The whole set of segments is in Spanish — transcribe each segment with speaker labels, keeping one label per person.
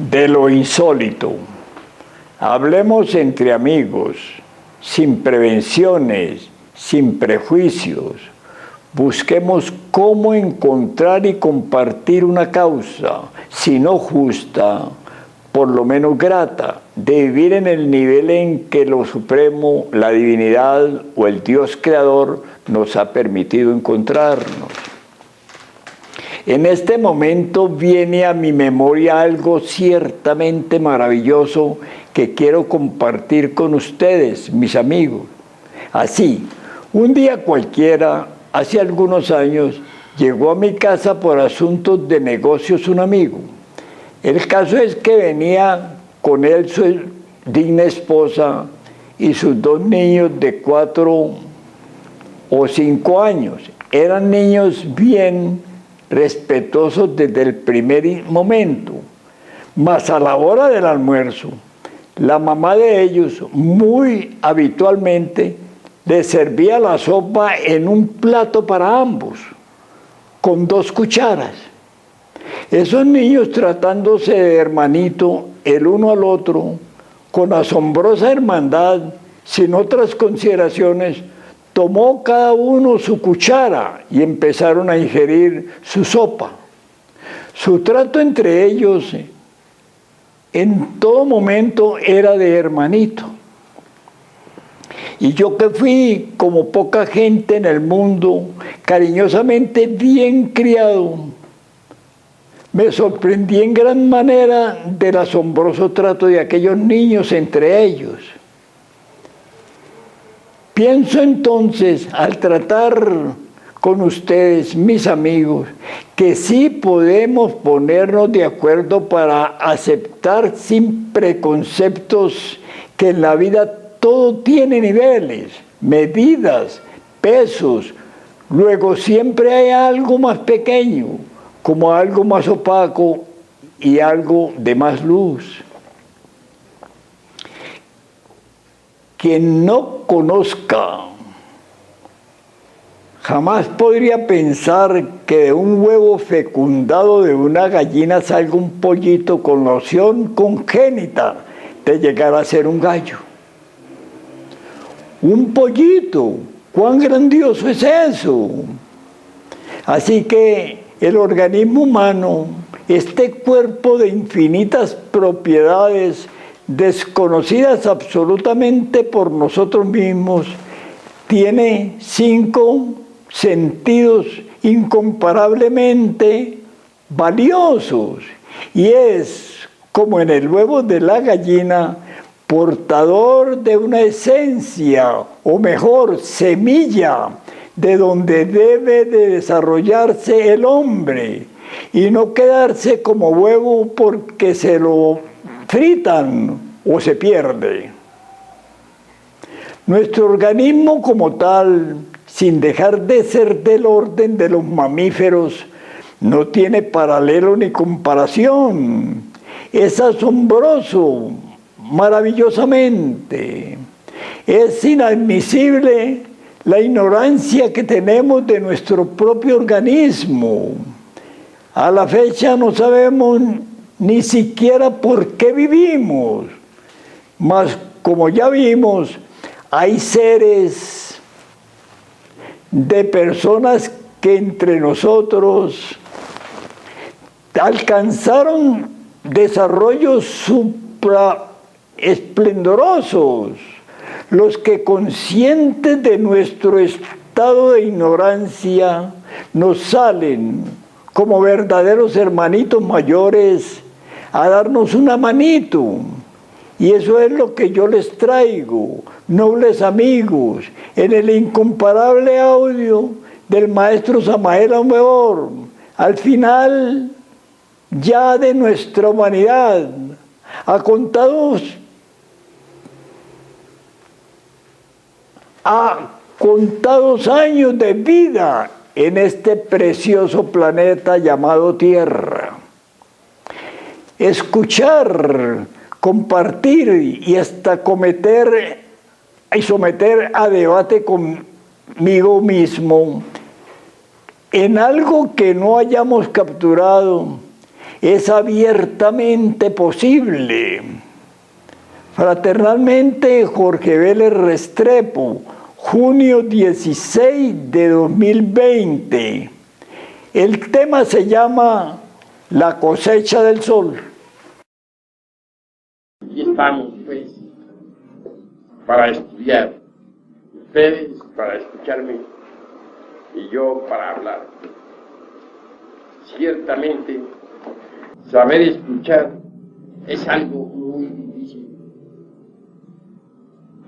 Speaker 1: de lo insólito. Hablemos entre amigos, sin prevenciones, sin prejuicios. Busquemos cómo encontrar y compartir una causa, si no justa, por lo menos grata, de vivir en el nivel en que lo supremo, la divinidad o el Dios creador nos ha permitido encontrarnos. En este momento viene a mi memoria algo ciertamente maravilloso que quiero compartir con ustedes, mis amigos. Así, un día cualquiera, hace algunos años, llegó a mi casa por asuntos de negocios un amigo. El caso es que venía con él su digna esposa y sus 2 niños de 4 o 5 años. Eran niños bien respetuosos desde el primer momento, mas a la hora del almuerzo, la mamá de ellos muy habitualmente les servía la sopa en un plato para ambos, con 2 cucharas. Esos niños, tratándose de hermanito el uno al otro, con asombrosa hermandad, sin otras consideraciones, tomó cada uno su cuchara y empezaron a ingerir su sopa. Su trato entre ellos en todo momento era de hermanito. Y yo, que fui, como poca gente en el mundo, cariñosamente bien criado, me sorprendí en gran manera del asombroso trato de aquellos niños entre ellos. Pienso entonces, al tratar con ustedes, mis amigos, que sí podemos ponernos de acuerdo para aceptar sin preconceptos que en la vida todo tiene niveles, medidas, pesos. Luego siempre hay algo más pequeño, como algo más opaco y algo de más luz. Quien no conozca jamás podría pensar que de un huevo fecundado de una gallina salga un pollito con noción congénita de llegar a ser un gallo. Un pollito, ¿cuán grandioso es eso? Así que el organismo humano, este cuerpo de infinitas propiedades desconocidas absolutamente por nosotros mismos, tiene 5 sentidos incomparablemente valiosos y es, como en el huevo de la gallina, portador de una esencia, o mejor, semilla, de donde debe de desarrollarse el hombre y no quedarse como huevo porque se lo fritan o se pierde. Nuestro organismo como tal, sin dejar de ser del orden de los mamíferos, no tiene paralelo ni comparación. Es asombroso, maravillosamente. Es inadmisible la ignorancia que tenemos de nuestro propio organismo. A la fecha no sabemos ni siquiera por qué vivimos, mas como ya vimos, hay seres de personas que entre nosotros alcanzaron desarrollos supraesplendorosos, los que, conscientes de nuestro estado de ignorancia, nos salen como verdaderos hermanitos mayores a darnos una manito. Y eso es lo que yo les traigo, nobles amigos, en el incomparable audio del maestro Samael Aumeor, al final ya de nuestra humanidad, a contados años de vida en este precioso planeta llamado Tierra. Escuchar, compartir y hasta someter a debate conmigo mismo en algo que no hayamos capturado es abiertamente posible. Fraternalmente, Jorge Vélez Restrepo, junio 16 de 2020. El tema se llama La cosecha del sol.
Speaker 2: Aquí estamos, pues, para estudiar. Ustedes para escucharme y yo para hablar. Ciertamente, saber escuchar es algo muy difícil.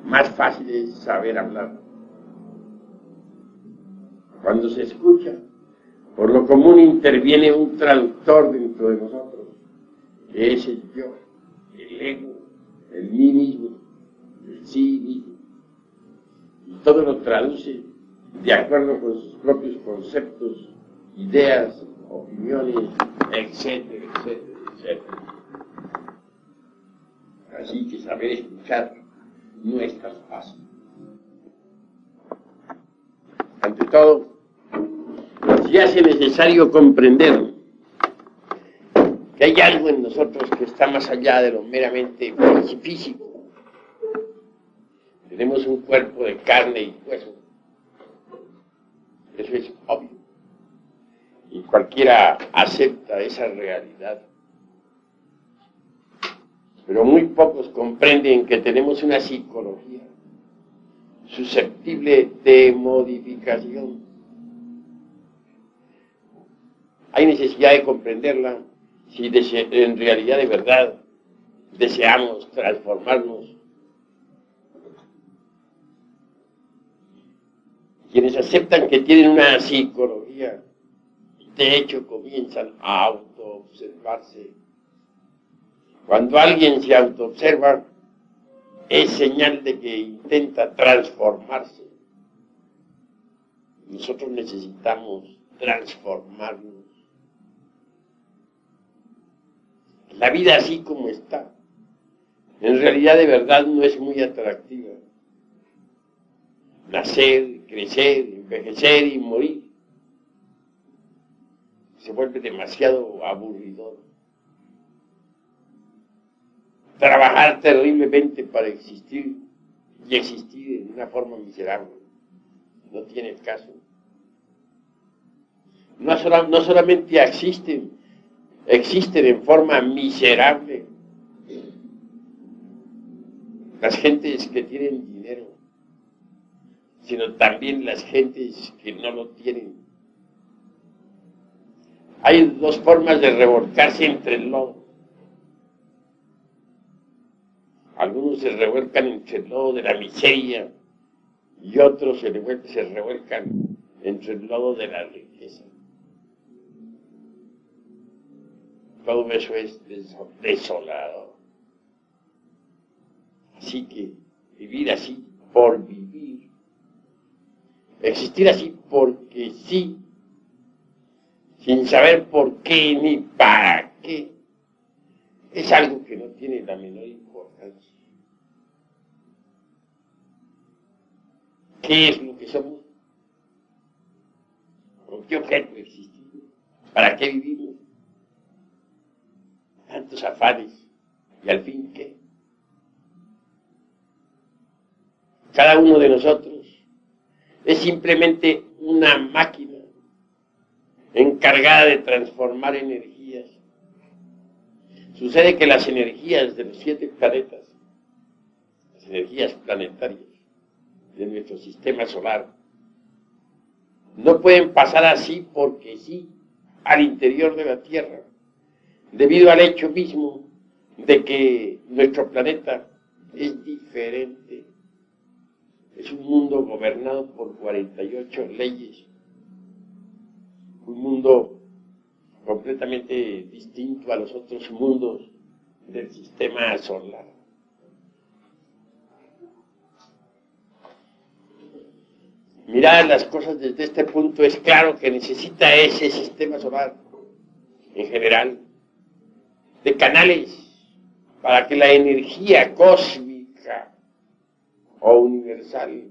Speaker 2: Más fácil es saber hablar. Cuando se escucha, por lo común interviene un traductor dentro de nosotros, que es el yo, el ego, el mí mismo, el sí mismo. Y todo lo traduce de acuerdo con sus propios conceptos, ideas, opiniones, etcétera, etcétera, etcétera. Así que saber escuchar no es tan fácil. Ante todo, se hace necesario comprender que hay algo en nosotros que está más allá de lo meramente físico. Tenemos un cuerpo de carne y hueso. Eso es obvio. Y cualquiera acepta esa realidad. Pero muy pocos comprenden que tenemos una psicología susceptible de modificación. Hay necesidad de comprenderla si en realidad de verdad deseamos transformarnos. Quienes aceptan que tienen una psicología, de hecho comienzan a autoobservarse. Cuando alguien se autoobserva, es señal de que intenta transformarse. Nosotros necesitamos transformarnos. La vida así como está, en realidad de verdad no es muy atractiva. Nacer, crecer, envejecer y morir se vuelve demasiado aburridor. Trabajar terriblemente para existir y existir en una forma miserable no tiene caso. No solamente existen en forma miserable las gentes que tienen dinero, sino también las gentes que no lo tienen. Hay dos formas de revolcarse entre el lodo. Algunos se revuelcan entre el lodo de la miseria y otros se revuelcan entre el lodo de la riqueza. Todo eso es desolado. Así que vivir así por vivir, existir así porque sí, sin saber por qué ni para qué, es algo que no tiene la menor importancia. ¿Qué es lo que somos? ¿Con qué objeto existimos? ¿Para qué vivimos? Tantos afanes. ¿Y al fin qué? Cada uno de nosotros es simplemente una máquina encargada de transformar energías. Sucede que las energías de los 7 planetas, las energías planetarias de nuestro sistema solar, no pueden pasar así porque sí al interior de la Tierra, debido al hecho mismo de que nuestro planeta es diferente. Es un mundo gobernado por 48 leyes, un mundo completamente distinto a los otros mundos del sistema solar. Mirar las cosas desde este punto, es claro que necesita ese sistema solar, en general, de canales para que la energía cósmica o universal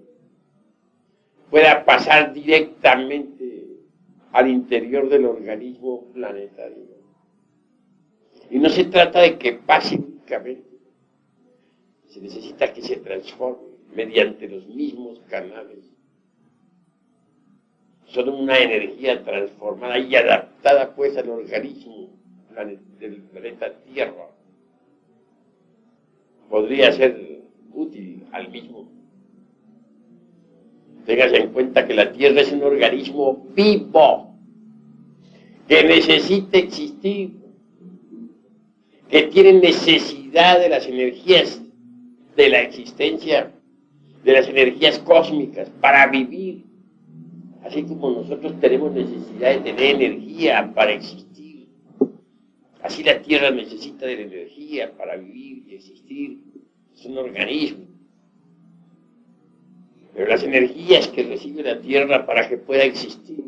Speaker 2: pueda pasar directamente al interior del organismo planetario. Y no se trata de que pase únicamente, se necesita que se transforme mediante los mismos canales. Son una energía transformada y adaptada pues al organismo del planeta Tierra. Podría ser útil al mismo. Tengas en cuenta que la Tierra es un organismo vivo, que necesita existir, que tiene necesidad de las energías de la existencia, de las energías cósmicas para vivir, así como nosotros tenemos necesidad de tener energía para existir. Así la Tierra necesita de la energía para vivir y existir. Es un organismo. Pero las energías que recibe la Tierra para que pueda existir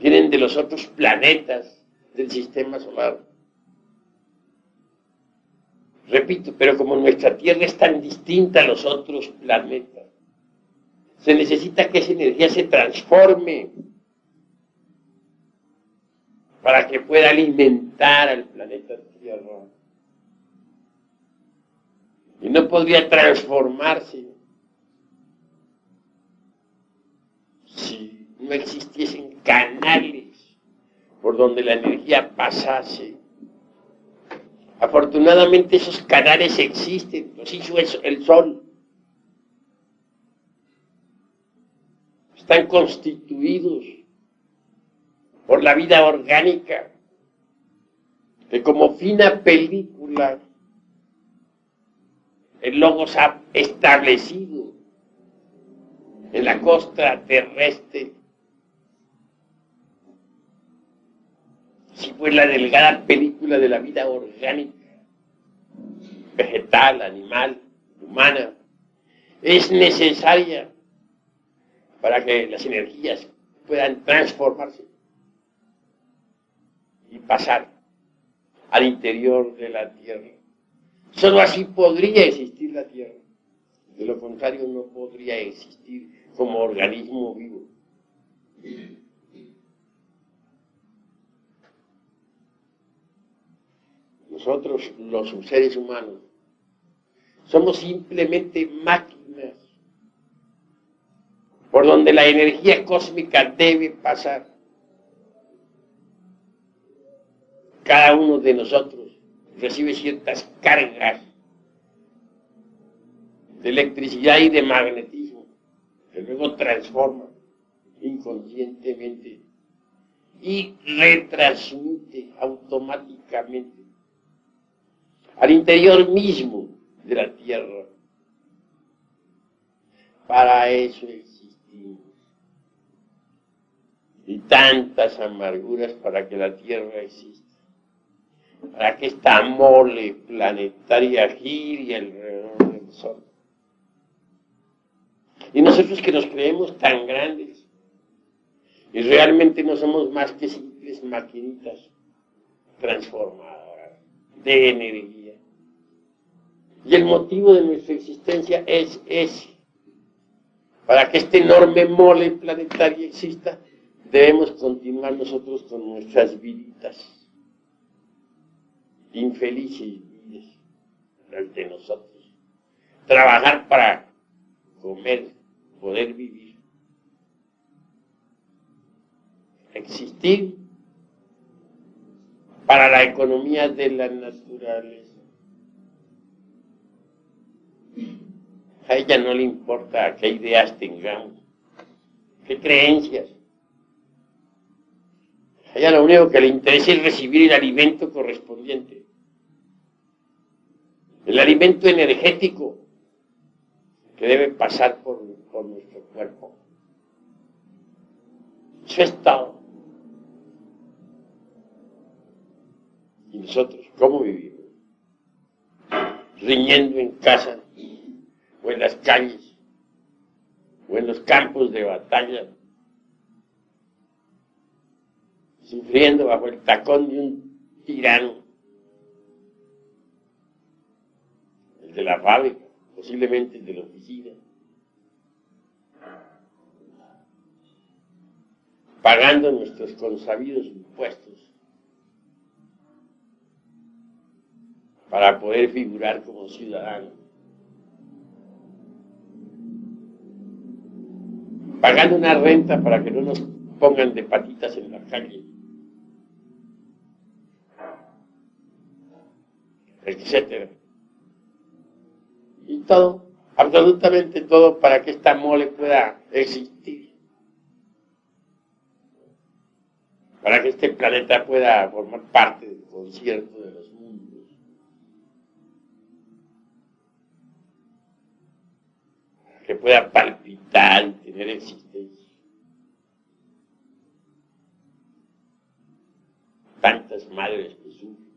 Speaker 2: vienen de los otros planetas del sistema solar. Repito, pero como nuestra Tierra es tan distinta a los otros planetas, se necesita que esa energía se transforme para que pueda alimentar al planeta Tierra. Y no podría transformarse si no existiesen canales por donde la energía pasase. Afortunadamente esos canales existen, los hizo el Sol. Están constituidos por la vida orgánica, que como fina película el Logos ha establecido en la costa terrestre. Si fue la delgada película de la vida orgánica, vegetal, animal, humana, es necesaria para que las energías puedan transformarse y pasar al interior de la Tierra. Solo así podría existir la Tierra. De lo contrario, no podría existir como organismo vivo. Nosotros, los seres humanos, somos simplemente máquinas por donde la energía cósmica debe pasar. Cada uno de nosotros recibe ciertas cargas de electricidad y de magnetismo que luego transforma inconscientemente y retransmite automáticamente al interior mismo de la Tierra. Para eso existimos. Y tantas amarguras para que la Tierra exista. Para que esta mole planetaria gire alrededor del Sol. Y nosotros que nos creemos tan grandes, y realmente no somos más que simples maquinitas transformadoras de energía. Y el motivo de nuestra existencia es ese. Para que este enorme mole planetario exista, debemos continuar nosotros con nuestras viditas. Infelices vidas las de nosotros. Trabajar para comer, poder vivir. Existir para la economía de la naturaleza. A ella no le importa qué ideas tengamos, qué creencias. A ella lo único que le interesa es recibir el alimento correspondiente. El alimento energético que debe pasar por nuestro cuerpo. Eso es todo. ¿Y nosotros cómo vivimos? Riñendo en casa, o en las calles, o en los campos de batalla, sufriendo bajo el tacón de un tirano, el de la fábrica, posiblemente el de la oficina, pagando nuestros consabidos impuestos para poder figurar como ciudadano, pagando una renta para que no nos pongan de patitas en la calle, etcétera. Y todo, absolutamente todo, para que esta mole pueda existir, para que este planeta pueda formar parte del concierto de los mundos, para que pueda palpitar y tener existencia. Tantas madres que sufren,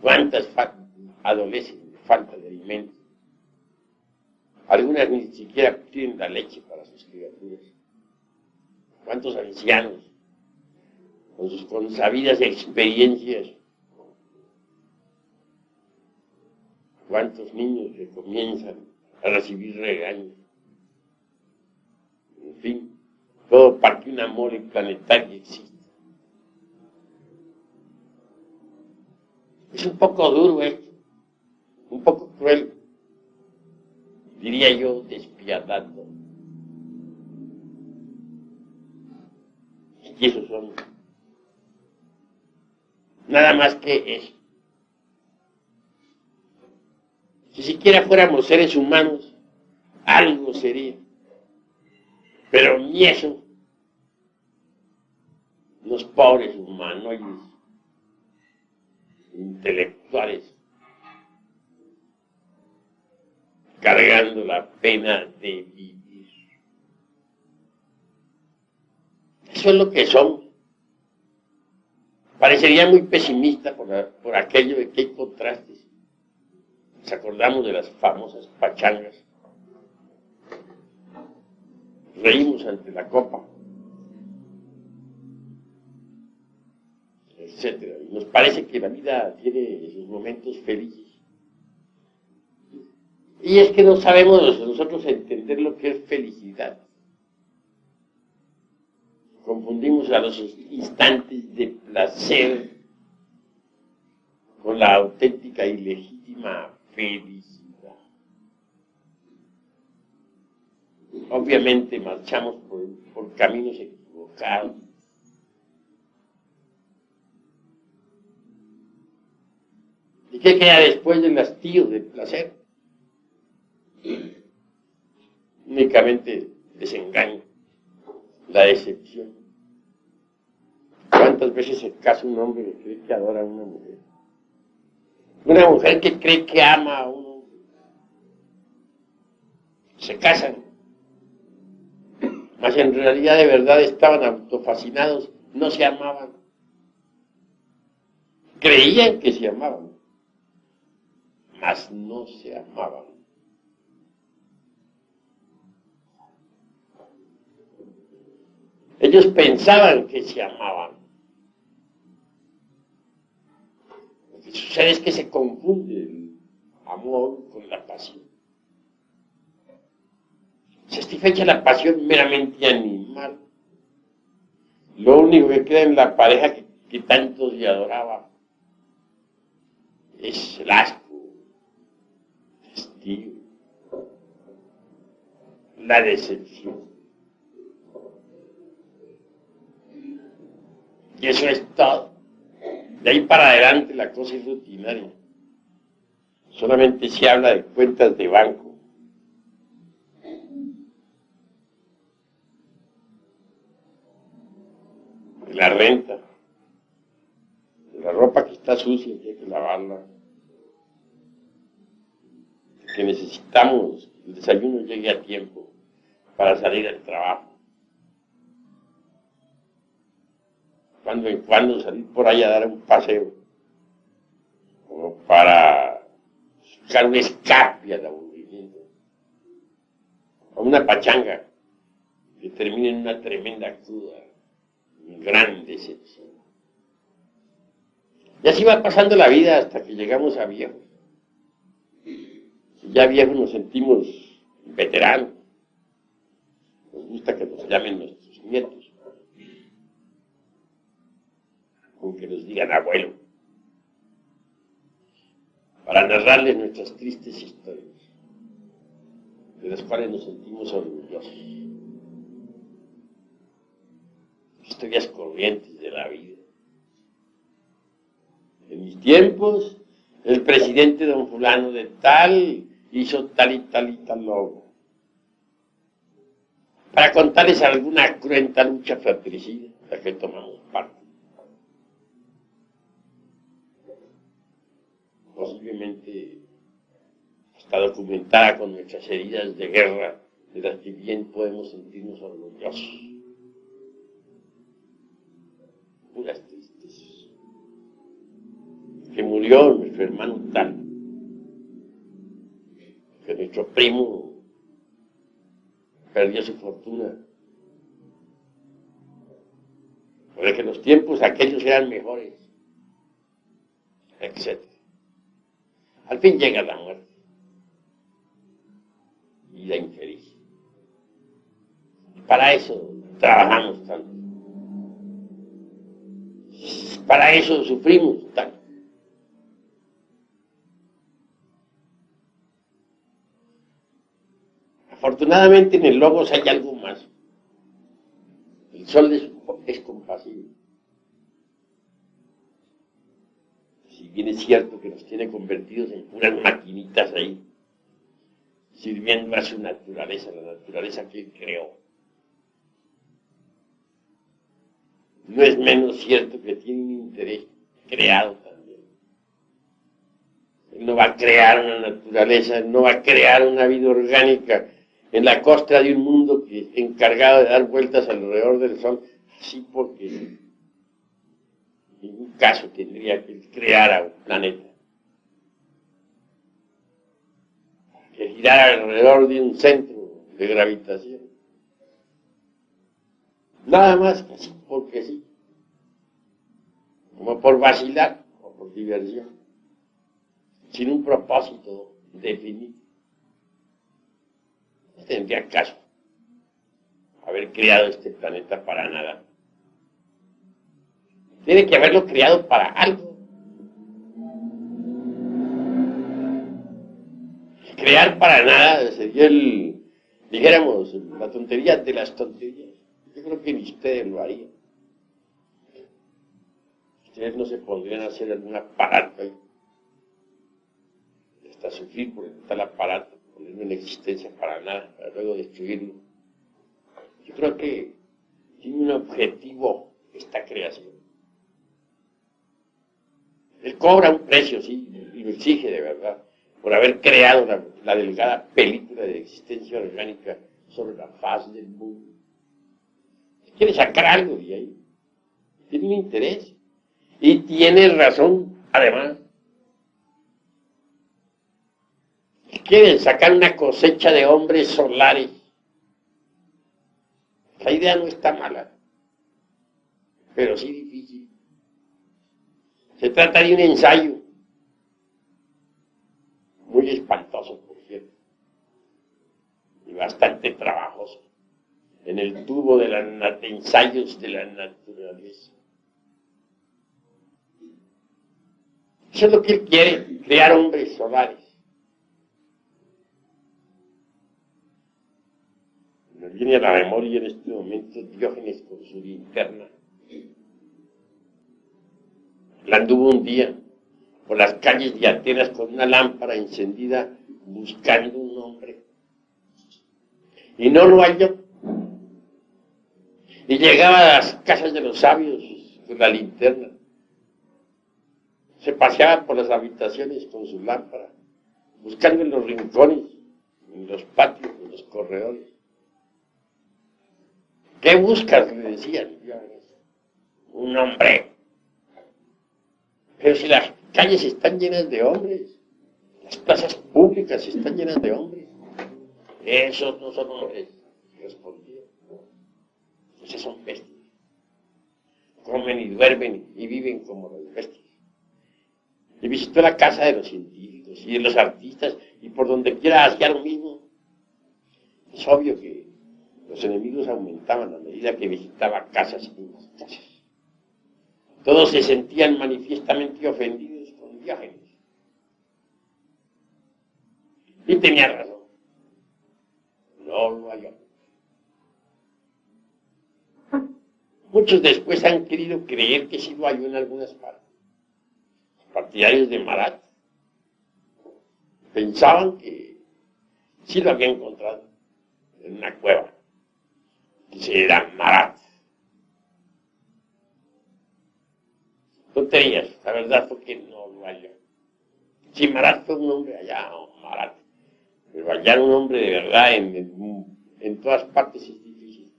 Speaker 2: cuántas adolecen de falta de alimento. Algunas ni siquiera tienen la leche para sus criaturas. Cuántos ancianos, con sus consabidas experiencias, cuántos niños que comienzan a recibir regaños. En fin, todo para que una mole planetaria exista. Es un poco duro esto, un poco cruel, diría yo, despiadado. Y esos son nada más que eso. Si siquiera fuéramos seres humanos, algo sería. Pero ni eso, los pobres humanoides, intelectuales, cargando la pena de vivir. Eso es lo que somos. Parecería muy pesimista por aquello de que hay contrastes. Nos acordamos de las famosas pachangas. Reímos ante la copa, etcétera. Y nos parece que la vida tiene sus momentos felices. Y es que no sabemos nosotros entender lo que es felicidad. Confundimos a los instantes de placer con la auténtica y legítima felicidad. Obviamente marchamos por caminos equivocados. ¿Y qué queda después del hastío del placer? Únicamente desengaño, la decepción. ¿Cuántas veces se casa un hombre que cree que adora a una mujer? Una mujer que cree que ama a un hombre. Se casan, mas en realidad de verdad estaban autofascinados, no se amaban. Creían que se amaban, mas no se amaban. Ellos pensaban que se amaban. Lo que sucede es que se confunde el amor con la pasión. Satisfecha la pasión meramente animal. Lo único que queda en la pareja que tanto se adoraba es el asco, el hastío, la decepción. Y eso es todo. De ahí para adelante la cosa es rutinaria. Solamente se habla de cuentas de banco. De la renta. De la ropa que está sucia y que hay que lavarla. De que necesitamos que el desayuno llegue a tiempo para salir al trabajo. Cuando en cuando salir por ahí a dar un paseo, como para buscar un escape al aburrimiento, o una pachanga que termine en una tremenda cruda, en gran decepción. Y así va pasando la vida hasta que llegamos a viejos. Si ya viejos nos sentimos veteranos, nos gusta que nos llamen nuestros nietos, con que nos digan abuelo. para narrarles nuestras tristes historias, de las cuales nos sentimos orgullosos. Historias corrientes de la vida. En mis tiempos, el presidente don fulano de tal hizo tal y tal logro. Para contarles alguna cruenta lucha fratricida de la que tomamos parte. Posiblemente está documentada con nuestras heridas de guerra, de las que bien podemos sentirnos orgullosos. Puras tristezas. Que murió nuestro hermano tal, que nuestro primo perdió su fortuna, porque que los tiempos aquellos eran mejores, etc. Al fin llega la muerte y la infeliz. Para eso trabajamos tanto. Para eso sufrimos tanto. Afortunadamente en el Logos hay algo más. El sol es compasivo. Si bien es cierto que nos tiene convertidos en puras maquinitas ahí, sirviendo a su naturaleza, la naturaleza que él creó. No es menos cierto que tiene un interés creado también. Él no va a crear una naturaleza, no va a crear una vida orgánica en la costra de un mundo que es encargado de dar vueltas alrededor del sol, así porque en ningún caso tendría que crear un planeta que girara alrededor de un centro de gravitación. Nada más que así porque sí, como por vacilar o por diversión, sin un propósito definido. No tendría caso haber creado este planeta para nada. Tiene que haberlo creado para algo. Crear para nada sería dijéramos, la tontería de las tonterías. Yo creo que ni ustedes lo harían. Ustedes no se pondrían a hacer algún aparato ahí. Hasta sufrir por tal aparato, ponerlo en existencia para nada, para luego destruirlo. Yo creo que tiene un objetivo esta creación. Él cobra un precio, sí, y lo exige de verdad, por haber creado la delgada película de existencia orgánica sobre la faz del mundo. Quiere sacar algo de ahí. Tiene un interés. Y tiene razón, además. Quieren sacar una cosecha de hombres solares. La idea no está mala, pero sí difícil. Se trata de un ensayo muy espantoso, por cierto, y bastante trabajoso, en el tubo de los ensayos de la naturaleza. Eso es lo que él quiere, crear hombres solares. Me viene a la memoria en este momento Diógenes con su linterna. Él anduvo un día por las calles de Atenas con una lámpara encendida buscando un hombre. Y no lo halló. Y llegaba a las casas de los sabios con la linterna. Se paseaba por las habitaciones con su lámpara, buscando en los rincones, en los patios, en los corredores. ¿Qué buscas?, le decían. Un hombre. Pero si las calles están llenas de hombres, las plazas públicas están llenas de hombres. Esos no son hombres, respondía. Esos son bestias. Comen y duermen y viven como las bestias. Y visitó la casa de los científicos y de los artistas, y por donde quiera hacía lo mismo. Es obvio que los enemigos aumentaban a medida que visitaba casas y más casas. Todos se sentían manifiestamente ofendidos con Diógenes. Y tenía razón. No lo halló. Muchos después han querido creer que sí lo halló en algunas partes. Los partidarios de Marat pensaban que sí lo había encontrado en una cueva. Dice, era Marat. Tonterías, la verdad fue que no lo halló. Si Marat fue un hombre allá, o Marat, pero hallar un hombre de verdad en todas partes es difícil.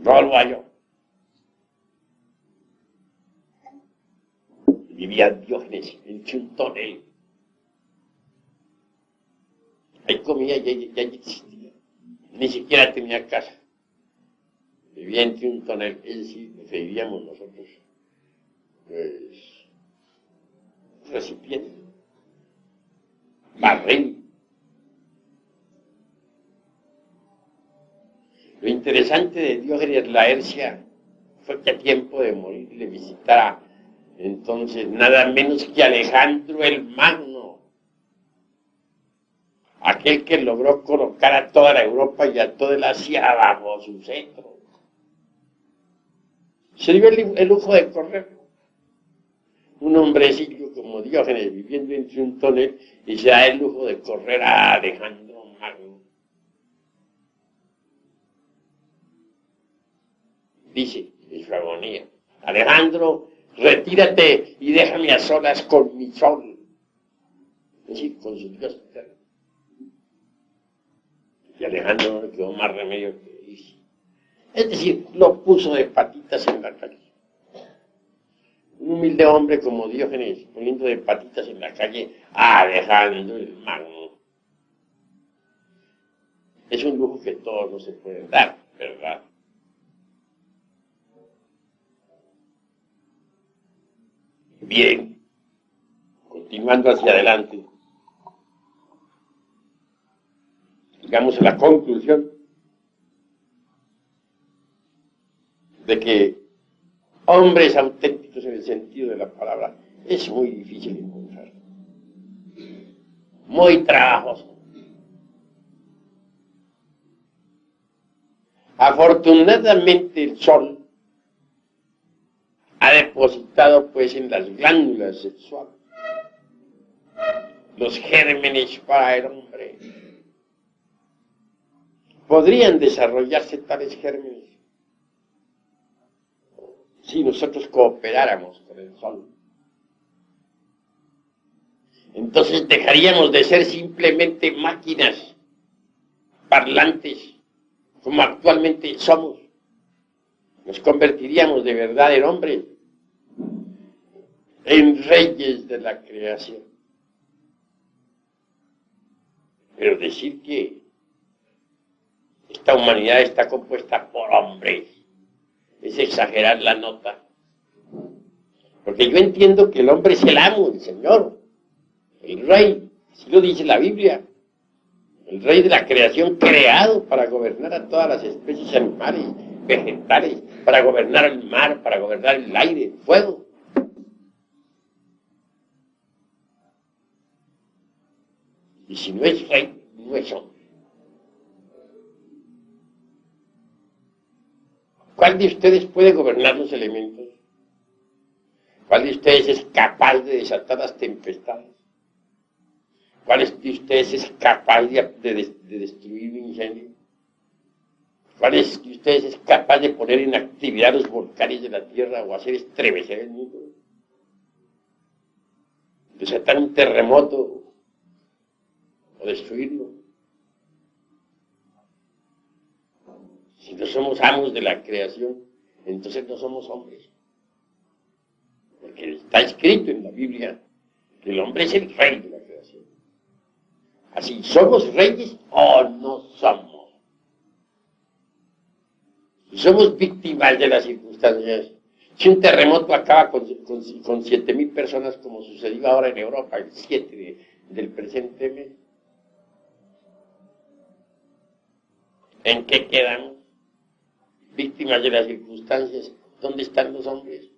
Speaker 2: No lo halló. Vivía Diógenes entre un tonel. Ahí comía, ya existía. Ni siquiera tenía casa. Vivía entre un tonel, es decir, preferiríamos nosotros, pues, recipiente, barril. Lo interesante de Diógenes Laercia fue que a tiempo de morir le visitara entonces nada menos que Alejandro el Magno, aquel que logró colocar a toda la Europa y a toda el Asia bajo su cetro. Se dio el lujo de correr. Un hombrecillo como Diógenes viviendo entre un tonel y se da el lujo de correr a Alejandro Magno. Dice en su agonía, Alejandro, retírate y déjame a solas con mi sol. Es decir, con su Dios eterno. Y Alejandro no le quedó más remedio que irse. Es decir, lo puso de patitas en la calle. Un humilde hombre como Diógenes poniendo de patitas en la calle a Alejandro el Magno. Es un lujo que todos no se pueden dar, ¿verdad? Bien, continuando hacia adelante, llegamos a la conclusión de que hombres auténticos en el sentido de la palabra es muy difícil encontrar, muy trabajoso. Afortunadamente el sol ha depositado pues en las glándulas sexuales los gérmenes para el hombre. Podrían desarrollarse tales gérmenes si nosotros cooperáramos con el sol. Entonces dejaríamos de ser simplemente máquinas parlantes como actualmente somos. Nos convertiríamos de verdad en hombres, en reyes de la creación. Pero decir que esta humanidad está compuesta por hombres es exagerar la nota. Porque yo entiendo que el hombre es el amo, el Señor, el rey, así lo dice la Biblia, el rey de la creación creado para gobernar a todas las especies animales, vegetales, para gobernar el mar, para gobernar el aire, el fuego. Y si no es rey, no es hombre. ¿Cuál de ustedes puede gobernar los elementos? ¿Cuál de ustedes es capaz de desatar las tempestades? ¿Cuál de ustedes es capaz de destruir un incendio? ¿Cuál de ustedes es capaz de poner en actividad los volcanes de la tierra o hacer estremecer el mundo? ¿Desatar un terremoto o destruirlo? Si no somos amos de la creación, entonces no somos hombres. Porque está escrito en la Biblia que el hombre es el rey de la creación. Así, ¿somos reyes o no somos? Si somos víctimas de las circunstancias, si un terremoto acaba con 7,000 personas como sucedió ahora en Europa, el 7 del presente mes, ¿en qué quedamos? Víctimas de las circunstancias, ¿dónde están los hombres?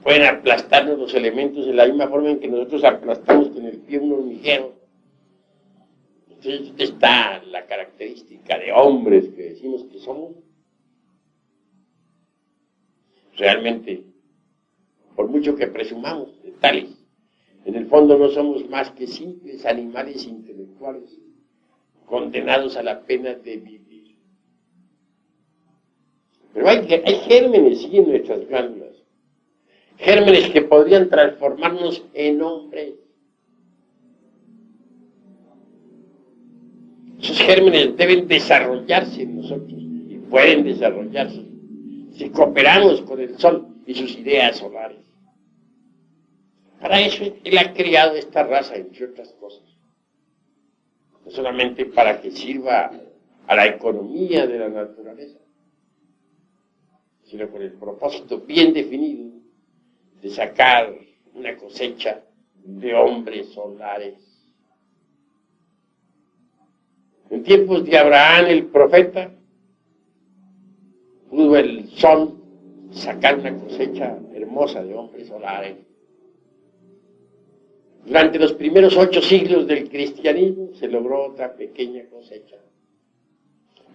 Speaker 2: pueden aplastarnos los elementos de la misma forma en que nosotros aplastamos con el pie un hormiguero. Entonces, ¿dónde está la característica de hombres que decimos que somos? Realmente, por mucho que presumamos de tales, en el fondo no somos más que simples animales intelectuales condenados a la pena de vivir. Pero hay gérmenes, sí, en nuestras glándulas. Gérmenes que podrían transformarnos en hombres. Esos gérmenes deben desarrollarse en nosotros y pueden desarrollarse si cooperamos con el Sol y sus ideas solares. Para eso Él ha creado esta raza, entre otras cosas. No solamente para que sirva a la economía de la naturaleza, sino con el propósito bien definido de sacar una cosecha de hombres solares. En tiempos de Abraham el profeta, pudo el sol sacar una cosecha hermosa de hombres solares. Durante los primeros 8 siglos del cristianismo se logró otra pequeña cosecha.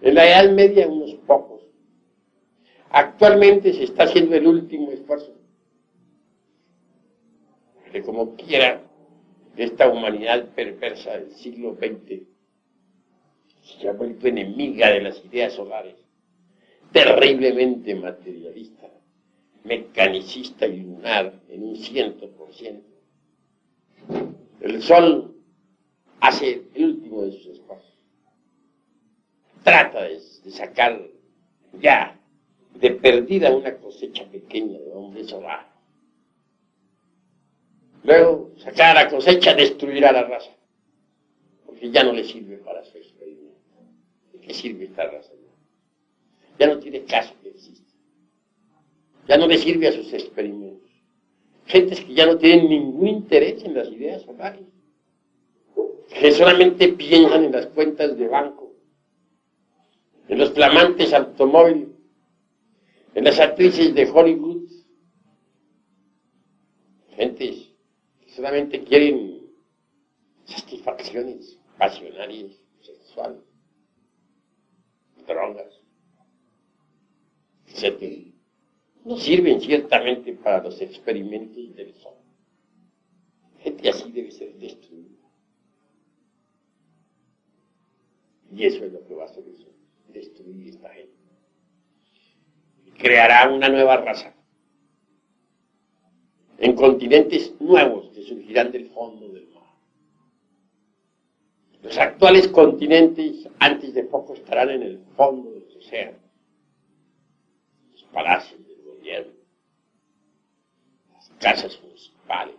Speaker 2: En la Edad Media unos pocos. Actualmente se está haciendo el último esfuerzo. Que como quiera, esta humanidad perversa del siglo XX se ha vuelto enemiga de las ideas solares, terriblemente materialista, mecanicista y lunar en un 100%. El sol hace el último de sus esfuerzos. Trata de sacar ya de perdida una cosecha pequeña de hombres solares. Luego, sacar la cosecha destruirá la raza, porque ya no le sirve para su experimento. ¿De qué sirve esta raza? Ya no tiene caso que exista. Ya no le sirve a sus experimentos. Gentes que ya no tienen ningún interés en las ideas solares, que solamente piensan en las cuentas de banco, en los flamantes automóviles, en las actrices de Hollywood, gentes que solamente quieren satisfacciones pasionales, sexuales, drogas, etc. No sirven ciertamente para los experimentos del sol. Gente así debe ser destruida. Y eso es lo que va a hacer eso, destruir esta gente. Y creará una nueva raza. En continentes nuevos que surgirán del fondo del mar. Los actuales continentes, antes de poco, estarán en el fondo de los océanos. Los palacios del gobierno, las casas municipales,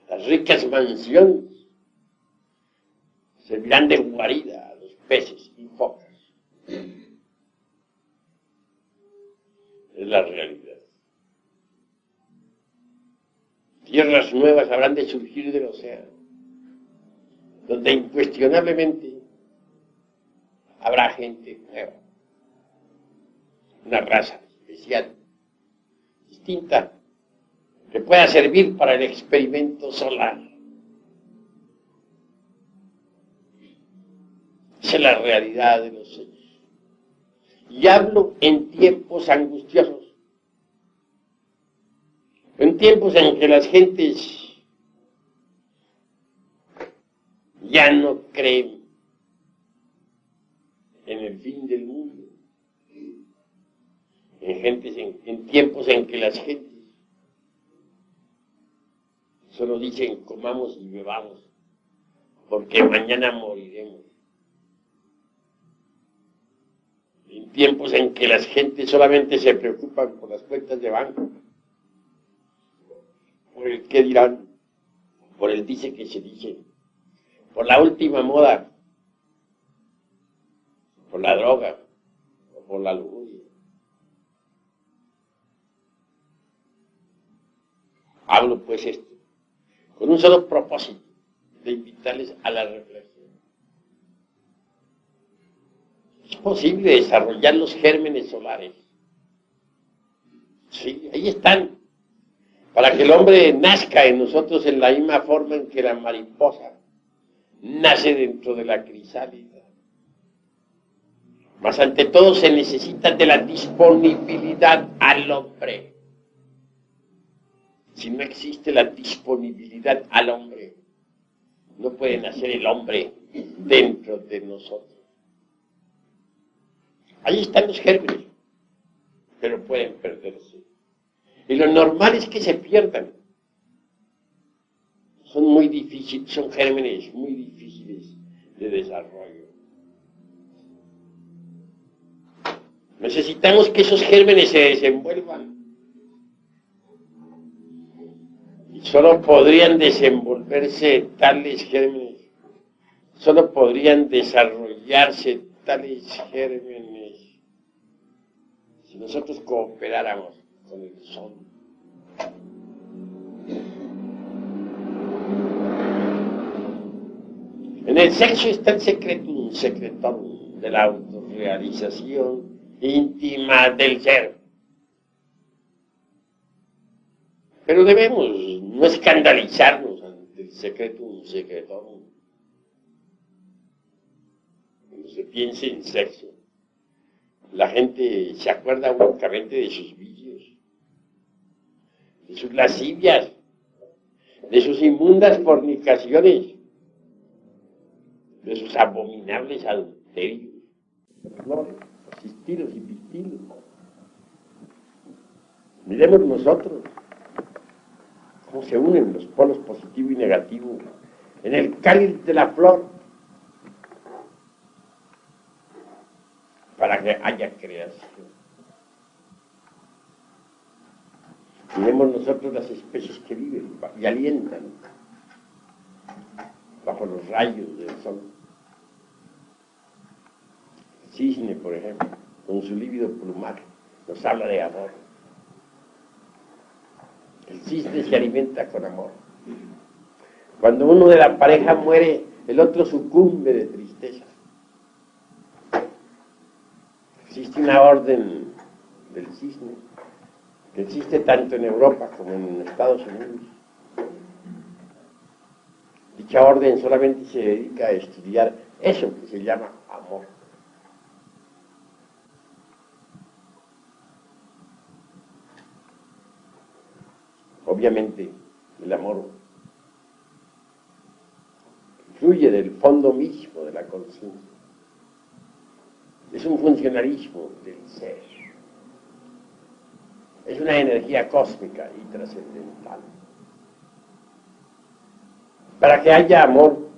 Speaker 2: las ricas mansiones, servirán de guarida a los peces y focas. Es la realidad. Tierras nuevas habrán de surgir del océano, donde incuestionablemente habrá gente nueva, una raza especial, distinta, que pueda servir para el experimento solar. Esa es la realidad de los hechos. Y hablo en tiempos angustiosos, en tiempos en que las gentes ya no creen en el fin del mundo, en tiempos en que las gentes solo dicen comamos y bebamos, porque mañana moriremos. En tiempos en que las gentes solamente se preocupan por las cuentas de banco, por el qué dirán, por el dice que se dice, por la última moda, por la droga, o por la lujuria. Hablo pues esto, con un solo propósito, de invitarles a la reflexión. Es posible desarrollar los gérmenes solares. Sí, ahí están. para que el hombre nazca en nosotros en la misma forma en que la mariposa nace dentro de la crisálida. Mas ante todo se necesita de la disponibilidad al hombre. Si no existe la disponibilidad al hombre, no puede nacer el hombre dentro de nosotros. Ahí están los gérmenes, pero pueden perderse. Y lo normal es que se pierdan. Son muy difíciles, son gérmenes muy difíciles de desarrollo. Necesitamos que esos gérmenes se desenvuelvan. Y solo podrían desenvolverse tales gérmenes, solo podrían desarrollarse tales gérmenes si nosotros cooperáramos con el sol. En el sexo está el secretum secretorum de la autorrealización íntima del ser. Pero debemos no escandalizarnos ante el secretum secretorum. Cuando se piense en sexo, la gente se acuerda únicamente de sus vicios, de sus lascivias, de sus inmundas fornicaciones, de sus abominables adulterios, flores, cistilos y pistilos. Miremos nosotros cómo se unen los polos positivo y negativo en el cáliz de la flor para que haya creación. Miremos nosotros las especies que viven y alientan bajo los rayos del sol. El cisne, por ejemplo, con su lívido plumaje, nos habla de amor. El cisne se alimenta con amor. Cuando uno de la pareja muere, el otro sucumbe de tristeza. Existe una orden del cisne que existe tanto en Europa como en Estados Unidos. Dicha orden solamente se dedica a estudiar eso que se llama amor. Obviamente, el amor fluye del fondo mismo de la conciencia. Es un funcionalismo del ser. Es una energía cósmica y trascendental. Para que haya amor,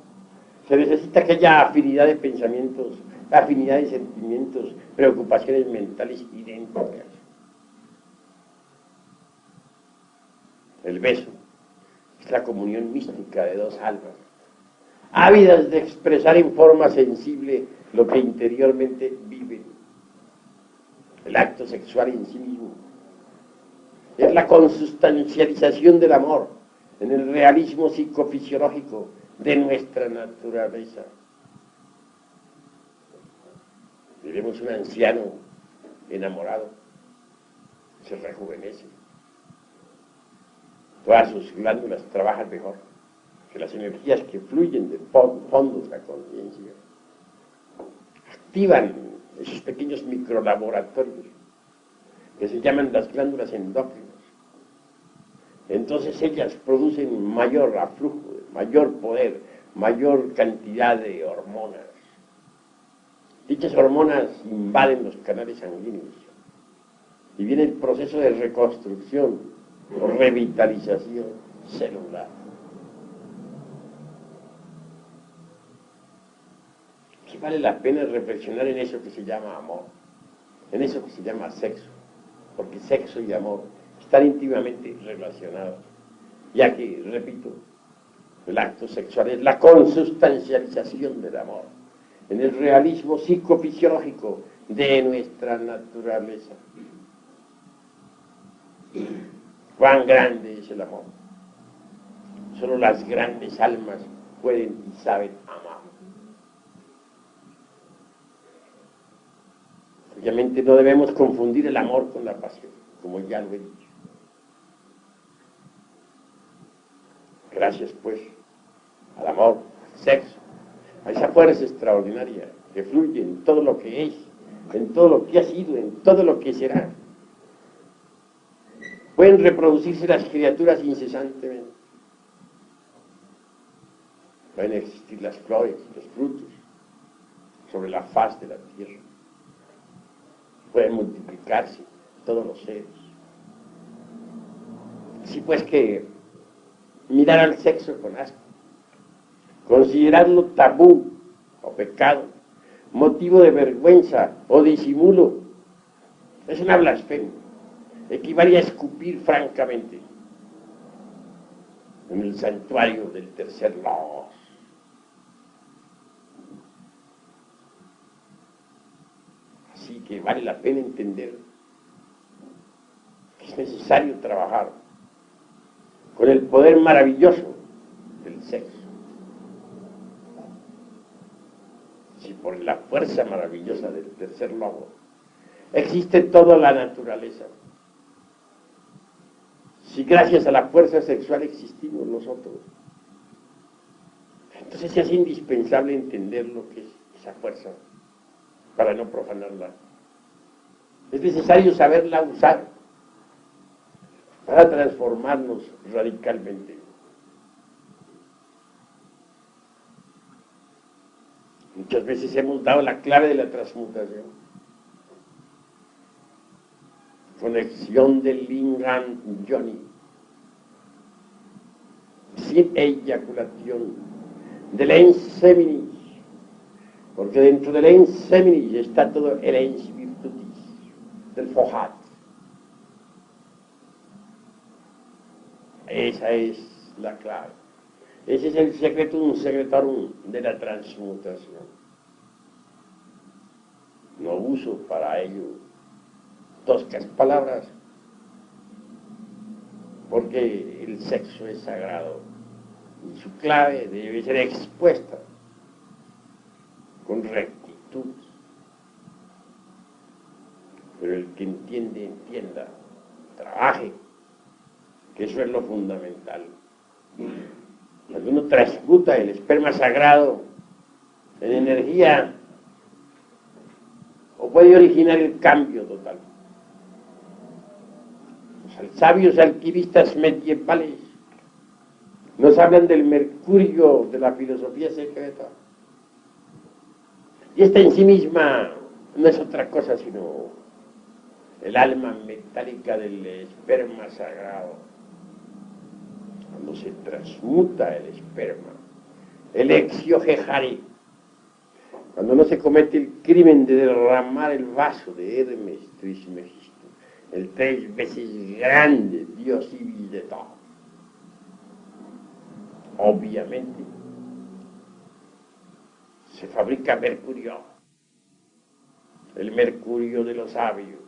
Speaker 2: se necesita que haya afinidad de pensamientos, afinidad de sentimientos, preocupaciones mentales idénticas. El beso es la comunión mística de dos almas, ávidas de expresar en forma sensible lo que interiormente viven. El acto sexual en sí mismo es la consustancialización del amor en el realismo psicofisiológico de nuestra naturaleza. Veremos un anciano enamorado, se rejuvenece. Todas sus glándulas trabajan mejor, que las energías que fluyen del fondo de la conciencia activan esos pequeños microlaboratorios que se llaman las glándulas endócrinas. Entonces ellas producen mayor aflujo, mayor poder, mayor cantidad de hormonas. Dichas hormonas invaden los canales sanguíneos y viene el proceso de reconstrucción o revitalización celular. Aquí vale la pena reflexionar en eso que se llama amor, en eso que se llama sexo, porque sexo y amor están íntimamente relacionados, ya que, repito, el acto sexual es la consustancialización del amor, en el realismo psicofisiológico de nuestra naturaleza. ¿Cuán grande es el amor? Solo las grandes almas pueden y saben amar. Obviamente no debemos confundir el amor con la pasión, como ya lo he dicho. Gracias, pues, al amor, al sexo, a esa fuerza extraordinaria que fluye en todo lo que es, en todo lo que ha sido, en todo lo que será. Pueden reproducirse las criaturas incesantemente. Pueden existir las flores, los frutos, sobre la faz de la tierra. Pueden multiplicarse todos los seres. Así pues que mirar al sexo con asco, considerarlo tabú o pecado, motivo de vergüenza o disimulo, es una blasfemia. Equivale a escupir francamente en el santuario del tercer logos. Así que vale la pena entender que es necesario trabajar con el poder maravilloso del sexo. Si por la fuerza maravillosa del tercer logo existe toda la naturaleza, si gracias a la fuerza sexual existimos nosotros, entonces se hace indispensable entender lo que es esa fuerza para no profanarla. Es necesario saberla usar para transformarnos radicalmente. Muchas veces hemos dado la clave de la transmutación. Conexión del lingam yoni, sin eyaculación, del ens seminis, porque dentro del ens seminis está todo el ens virtutis, del fohat. Esa es la clave. Ese es el secretum secretorum de la transmutación. No uso para ello toscas palabras, porque el sexo es sagrado y su clave debe ser expuesta con rectitud. Pero el que entiende, entienda, trabaje, que eso es lo fundamental. Cuando uno transmuta el esperma sagrado en energía, o puede originar el cambio total. Los sabios alquimistas medievales nos hablan del mercurio de la filosofía secreta. Y esta en sí misma no es otra cosa sino el alma metálica del esperma sagrado. Cuando se transmuta el esperma, el exio-jejari, cuando no se comete el crimen de derramar el vaso de Hermes Trismegisto, el 3 veces grande Dios civil de todo. Obviamente, se fabrica mercurio, el mercurio de los sabios,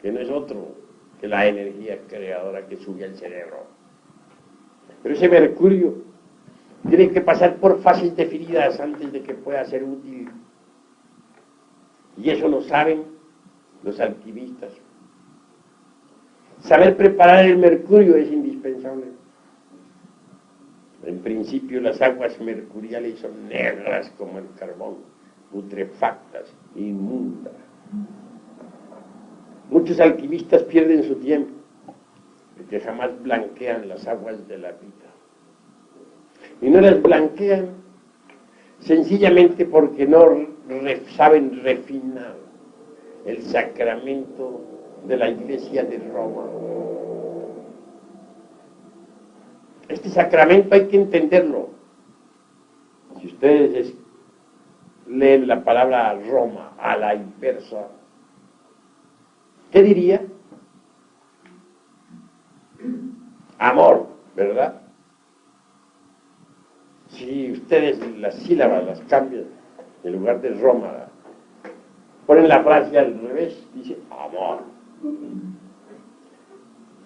Speaker 2: que no es otro que la energía creadora que sube al cerebro. Pero ese mercurio tiene que pasar por fases definidas antes de que pueda ser útil. Y eso lo saben los alquimistas. Saber preparar el mercurio es indispensable. En principio las aguas mercuriales son negras como el carbón, putrefactas, inmundas. Muchos alquimistas pierden su tiempo, porque jamás blanquean las aguas de la vida. Y no las blanquean sencillamente porque no saben refinar el sacramento de la Iglesia de Roma. Este sacramento hay que entenderlo. Si ustedes leen la palabra Roma a la inversa, ¿qué diría? Amor, ¿verdad? Si ustedes las sílabas las cambian, en lugar de Roma, ponen la frase al revés, dice amor.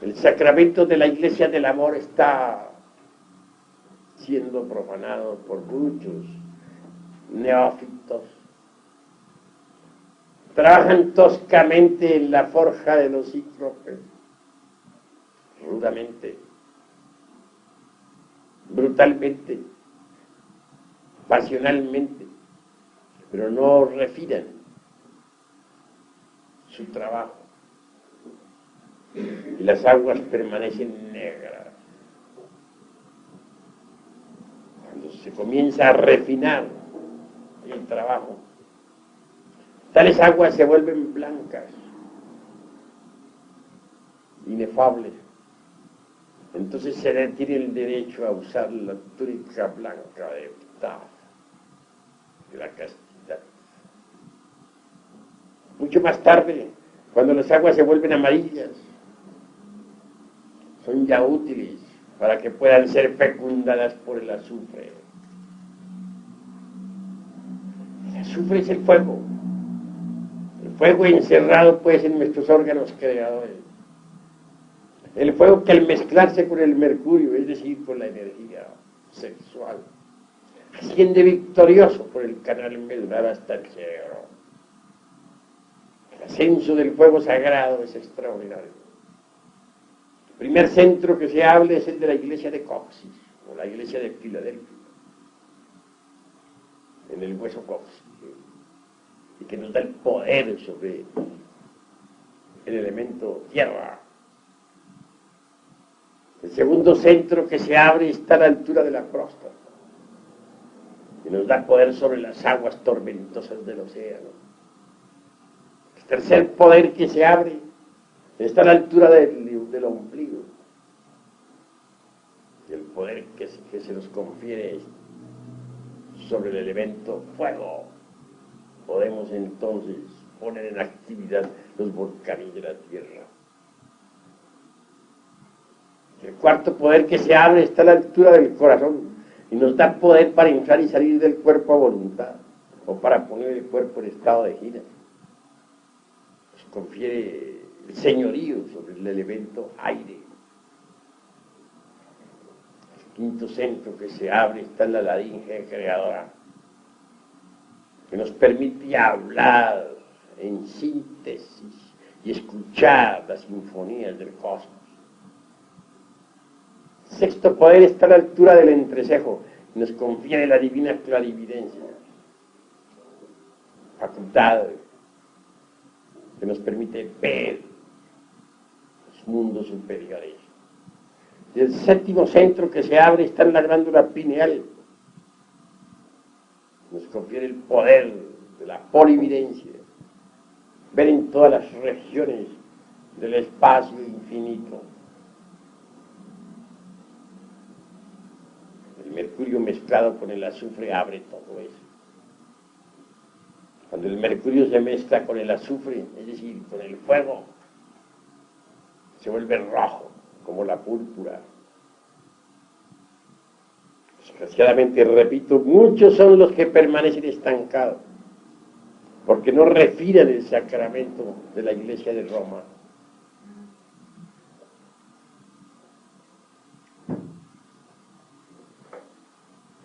Speaker 2: El sacramento de la Iglesia del Amor está siendo profanado por muchos neófitos. Trabajan toscamente en la forja de los cíclopes, rudamente. brutalmente, pasionalmente, pero no refinan su trabajo. Y las aguas permanecen negras. Cuando se comienza a refinar el trabajo, tales aguas se vuelven blancas, inefables. Entonces se le tiene el derecho a usar la túnica blanca de Ptah, de la castidad. Mucho más tarde, cuando las aguas se vuelven amarillas, son ya útiles para que puedan ser fecundadas por el azufre. El azufre es el fuego encerrado pues en nuestros órganos creadores. El fuego que al mezclarse con el mercurio, es decir, con la energía sexual, asciende victorioso por el canal medular hasta el cerebro. El ascenso del fuego sagrado es extraordinario. El primer centro que se habla es el de la iglesia de Coxis, o la iglesia de Filadelfia, en el hueso Coxis, y que nos da el poder sobre el elemento tierra. El segundo centro que se abre está a la altura de la próstata, y nos da poder sobre las aguas tormentosas del océano. El tercer poder que se abre está a la altura del ombligo, y el poder que se nos confiere sobre el elemento fuego. Podemos entonces poner en actividad los volcanes de la tierra. El cuarto poder que se abre está a la altura del corazón y nos da poder para entrar y salir del cuerpo a voluntad, o para poner el cuerpo en estado de gira. Nos confiere el señorío sobre el elemento aire. El quinto centro que se abre está en la laringe creadora, que nos permite hablar en síntesis y escuchar las sinfonías del cosmos. El sexto poder está a la altura del entrecejo y nos confiere la divina clarividencia, facultad que nos permite ver los mundos superiores. Y el séptimo centro que se abre está en la glándula pineal. Nos confiere el poder de la polividencia, ver en todas las regiones del espacio infinito. El mercurio mezclado con el azufre abre todo eso. Cuando el mercurio se mezcla con el azufre, es decir, con el fuego, se vuelve rojo, como la púrpura. Desgraciadamente, repito, muchos son los que permanecen estancados, porque no refinan el sacramento de la Iglesia de Roma.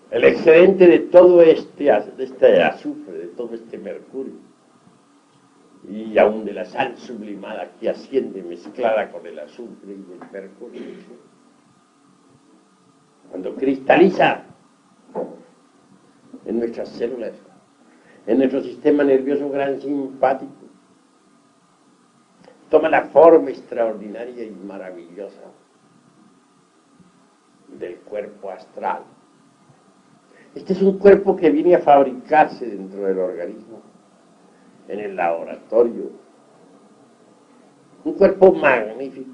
Speaker 2: El excedente de todo este azufre, de todo este mercurio, y aún de la sal sublimada que asciende mezclada con el azufre y el mercurio, cuando cristaliza en nuestras células, en nuestro sistema nervioso gran simpático, toma la forma extraordinaria y maravillosa del cuerpo astral. Este es un cuerpo que viene a fabricarse dentro del organismo, en el laboratorio. Un cuerpo magnífico.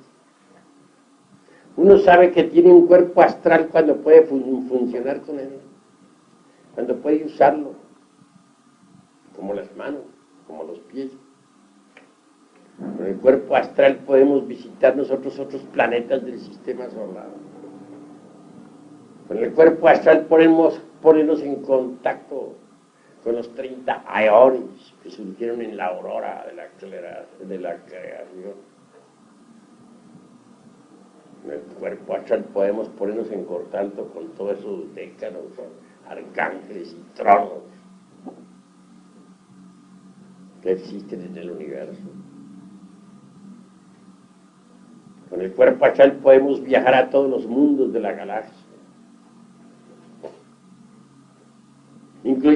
Speaker 2: Uno sabe que tiene un cuerpo astral cuando puede funcionar con él, cuando puede usarlo, como las manos, como los pies. Con el cuerpo astral podemos visitar nosotros otros planetas del sistema solar. Con el cuerpo astral podemos ponernos en contacto con los 30 aeones que surgieron en la aurora de la creación. En el cuerpo astral podemos ponernos en contacto con todos esos décanos, arcángeles y tronos que existen en el universo. Con el cuerpo astral podemos viajar a todos los mundos de la galaxia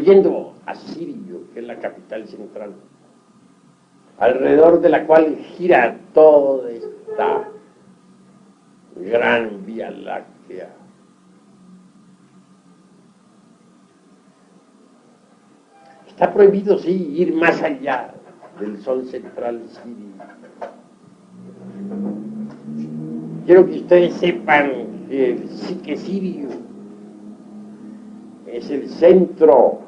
Speaker 2: incluyendo a Sirio, que es la capital central, alrededor de la cual gira toda esta gran Vía Láctea. Está prohibido, sí, ir más allá del Sol central sirio. Quiero que ustedes sepan que el psique sirio es el centro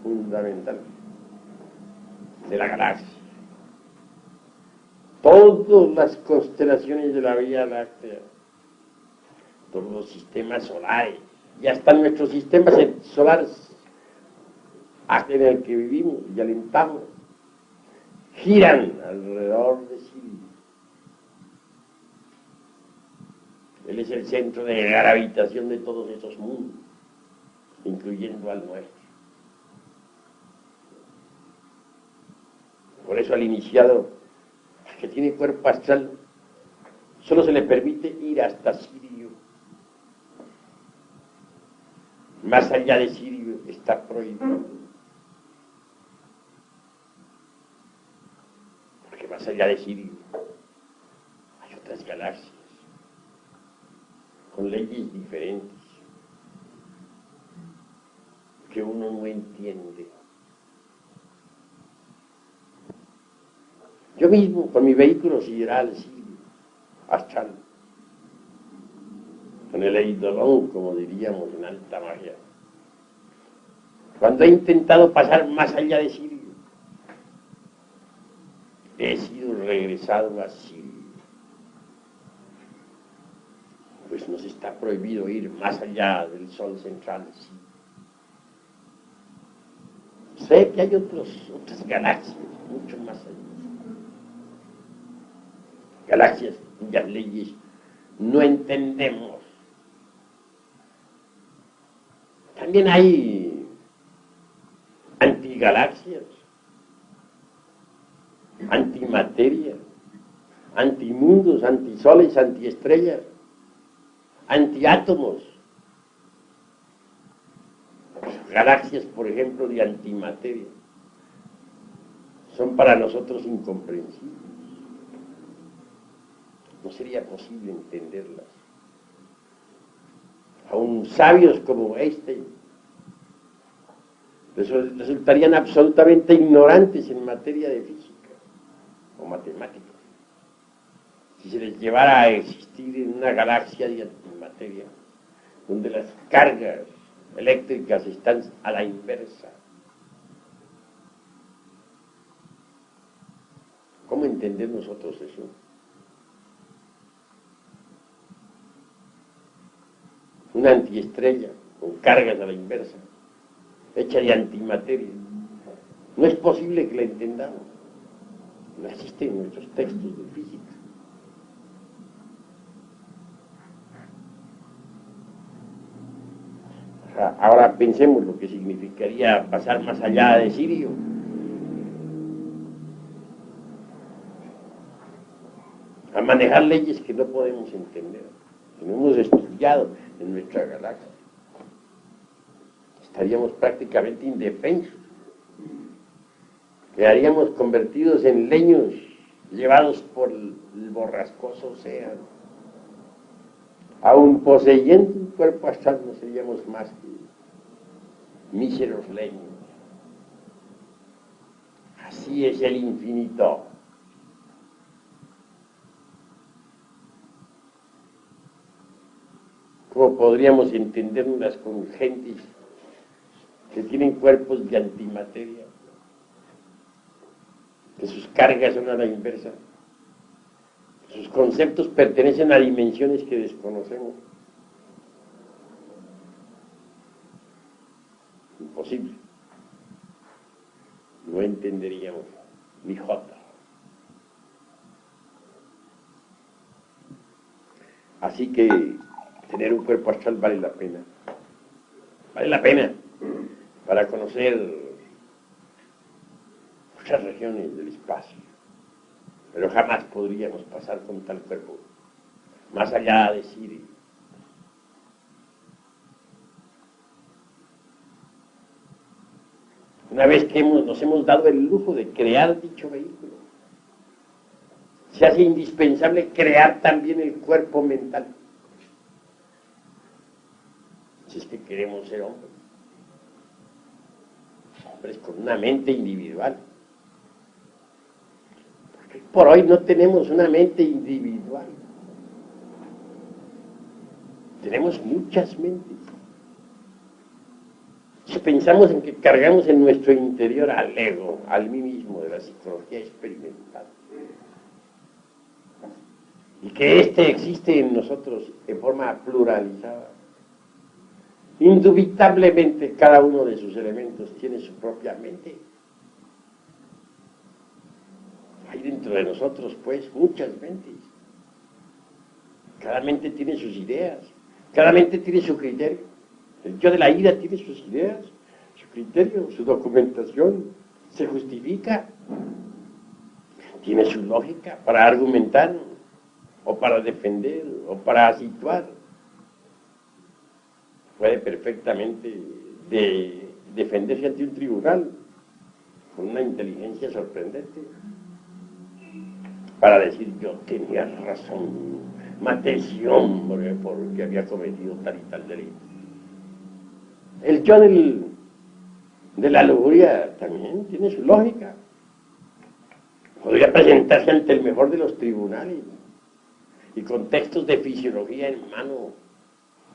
Speaker 2: fundamental de la galaxia. Todas las constelaciones de la Vía Láctea, todos los sistemas solares, y hasta nuestros sistemas solares, hasta en el que vivimos y alentamos, giran alrededor de Sirio. Él es el centro de gravitación de todos esos mundos, incluyendo al nuestro. Por eso al iniciado, que tiene cuerpo astral, solo se le permite ir hasta Sirio. Más allá de Sirio está prohibido. Porque más allá de Sirio hay otras galaxias con leyes diferentes que uno no entiende. Yo mismo, con mi vehículo sideral, Sirio, astral, con el eidolon, como diríamos en alta magia, cuando he intentado pasar más allá de Sirio, he sido regresado a Sirio. Pues nos está prohibido ir más allá del Sol central. Sí. Sé que hay otras galaxias, mucho más allá. Galaxias cuyas leyes no entendemos. También hay antigalaxias, antimateria, antimundos, antisoles, antiestrellas, antiátomos. Galaxias, por ejemplo, de antimateria, son para nosotros incomprensibles. No sería posible entenderlas. Aún sabios como Einstein resultarían absolutamente ignorantes en materia de física o matemáticas si se les llevara a existir en una galaxia de antimateria donde las cargas eléctricas están a la inversa. ¿Cómo entender nosotros eso? Una antiestrella con cargas a la inversa, hecha de antimateria. No es posible que la entendamos. No existe en nuestros textos de física. Ahora pensemos lo que significaría pasar más allá de Sirio. A manejar leyes que no podemos entender, que no hemos estudiado en nuestra galaxia. Estaríamos prácticamente indefensos. Quedaríamos convertidos en leños llevados por el borrascoso océano. Aun poseyendo un cuerpo astral, no seríamos más que míseros leños. Así es el infinito. ¿Cómo podríamos entendernos con gentes que tienen cuerpos de antimateria, que sus cargas son a la inversa, que sus conceptos pertenecen a dimensiones que desconocemos? Imposible. No entenderíamos ni jota. Así que tener un cuerpo astral vale la pena. Vale la pena para conocer muchas regiones del espacio. Pero jamás podríamos pasar con tal cuerpo más allá de Sirio. Una vez que nos hemos dado el lujo de crear dicho vehículo, se hace indispensable crear también el cuerpo mental. Si es que queremos ser hombres, hombres con una mente individual. Porque por hoy no tenemos una mente individual. Tenemos muchas mentes. Si pensamos en que cargamos en nuestro interior al ego, al mí mismo de la psicología experimental, y que éste existe en nosotros en forma pluralizada, indubitablemente cada uno de sus elementos tiene su propia mente. Hay dentro de nosotros, pues, muchas mentes. Cada mente tiene sus ideas, cada mente tiene su criterio. El yo de la ira tiene sus ideas, su criterio, su documentación, se justifica, tiene su lógica para argumentar, o para defender, o para situar. Puede perfectamente defenderse ante un tribunal con una inteligencia sorprendente para decir: yo tenía razón, maté a ese hombre porque había cometido tal y tal delito. El yo de la lujuria también tiene su lógica. Podría presentarse ante el mejor de los tribunales y con textos de fisiología en mano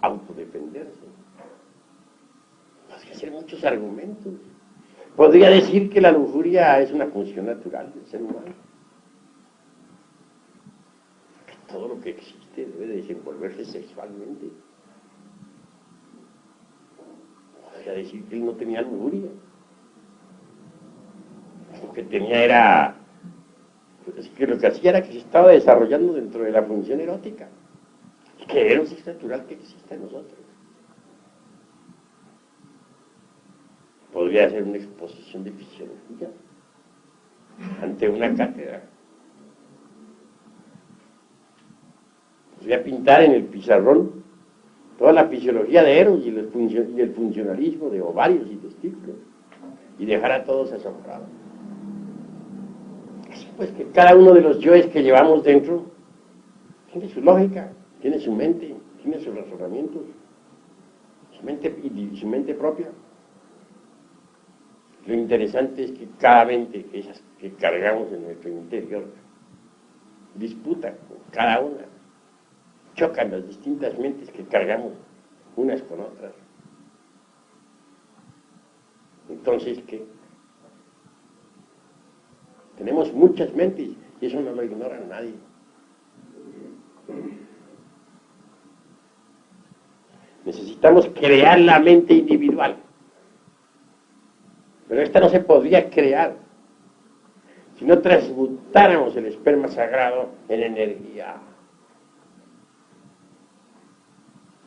Speaker 2: autodefenderse. Podría hacer muchos argumentos. Podría decir que la lujuria es una función natural del ser humano, que todo lo que existe debe desenvolverse sexualmente. Podría decir que él no tenía lujuria. Lo que tenía era, pues, que lo que hacía era que se estaba desarrollando dentro de la función erótica, y que Eros es natural que exista en nosotros. Podría hacer una exposición de fisiología ante una cátedra. Podría pintar en el pizarrón toda la fisiología de Eros y el funcionalismo de ovarios y testículos, y dejar a todos asombrados. Así pues que cada uno de los yoes que llevamos dentro tiene su lógica, tiene su mente, tiene sus razonamientos, su mente propia. Lo interesante es que cada mente que cargamos en nuestro interior disputa con cada una, chocan las distintas mentes que cargamos unas con otras. Entonces, ¿qué? Tenemos muchas mentes y eso no lo ignora nadie. Necesitamos crear la mente individual. Pero esta no se podría crear si no transmutáramos el esperma sagrado en energía.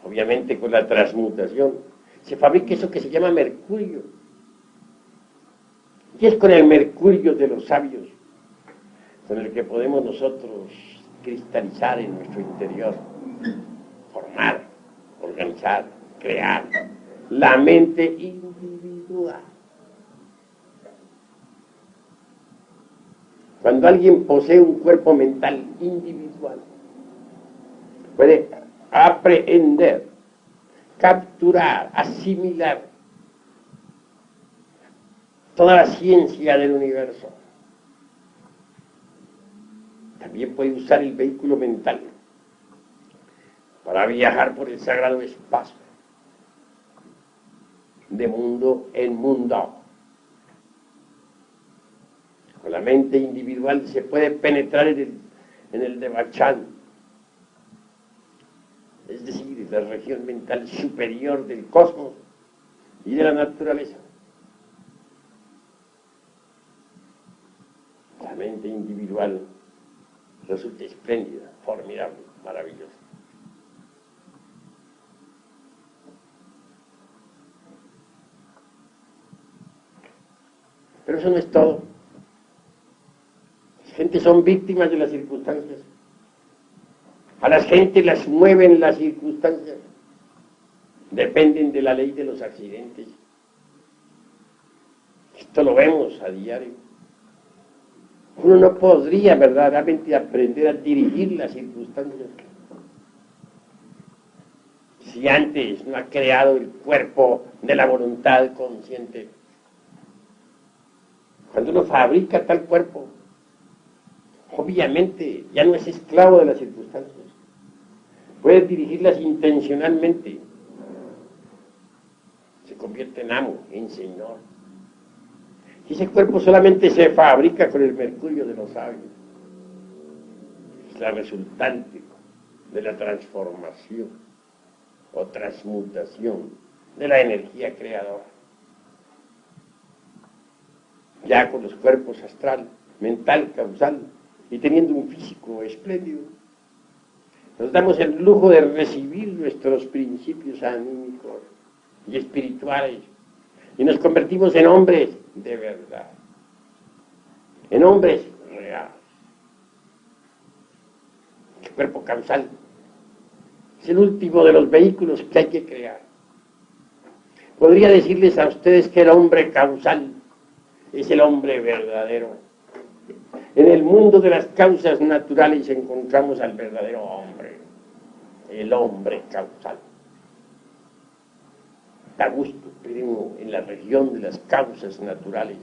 Speaker 2: Obviamente con la transmutación se fabrica eso que se llama mercurio. Y es con el mercurio de los sabios con el que podemos nosotros cristalizar en nuestro interior, formar, organizar, crear la mente individual. Cuando alguien posee un cuerpo mental individual, puede aprehender, capturar, asimilar toda la ciencia del universo. También puede usar el vehículo mental para viajar por el sagrado espacio, de mundo en mundo. Con la mente individual se puede penetrar en el Devachan, es decir, la región mental superior del cosmos y de la naturaleza. La mente individual resulta espléndida, formidable, maravillosa. Pero eso no es todo. Las gentes son víctimas de las circunstancias. A las gentes las mueven las circunstancias. Dependen de la ley de los accidentes. Esto lo vemos a diario. Uno no podría verdaderamente aprender a dirigir las circunstancias si antes no ha creado el cuerpo de la voluntad consciente. Cuando uno fabrica tal cuerpo, obviamente ya no es esclavo de las circunstancias. Puede dirigirlas intencionalmente. Se convierte en amo, en señor. Y ese cuerpo solamente se fabrica con el mercurio de los sabios. Es la resultante de la transformación o transmutación de la energía creadora. Ya con los cuerpos astral, mental, causal, y teniendo un físico espléndido, nos damos el lujo de recibir nuestros principios anímicos y espirituales, y nos convertimos en hombres de verdad, en hombres reales. El cuerpo causal es el último de los vehículos que hay que crear. Podría decirles a ustedes que el hombre causal es el hombre verdadero. En el mundo de las causas naturales encontramos al verdadero hombre, el hombre causal. Da gusto, pero en la región de las causas naturales,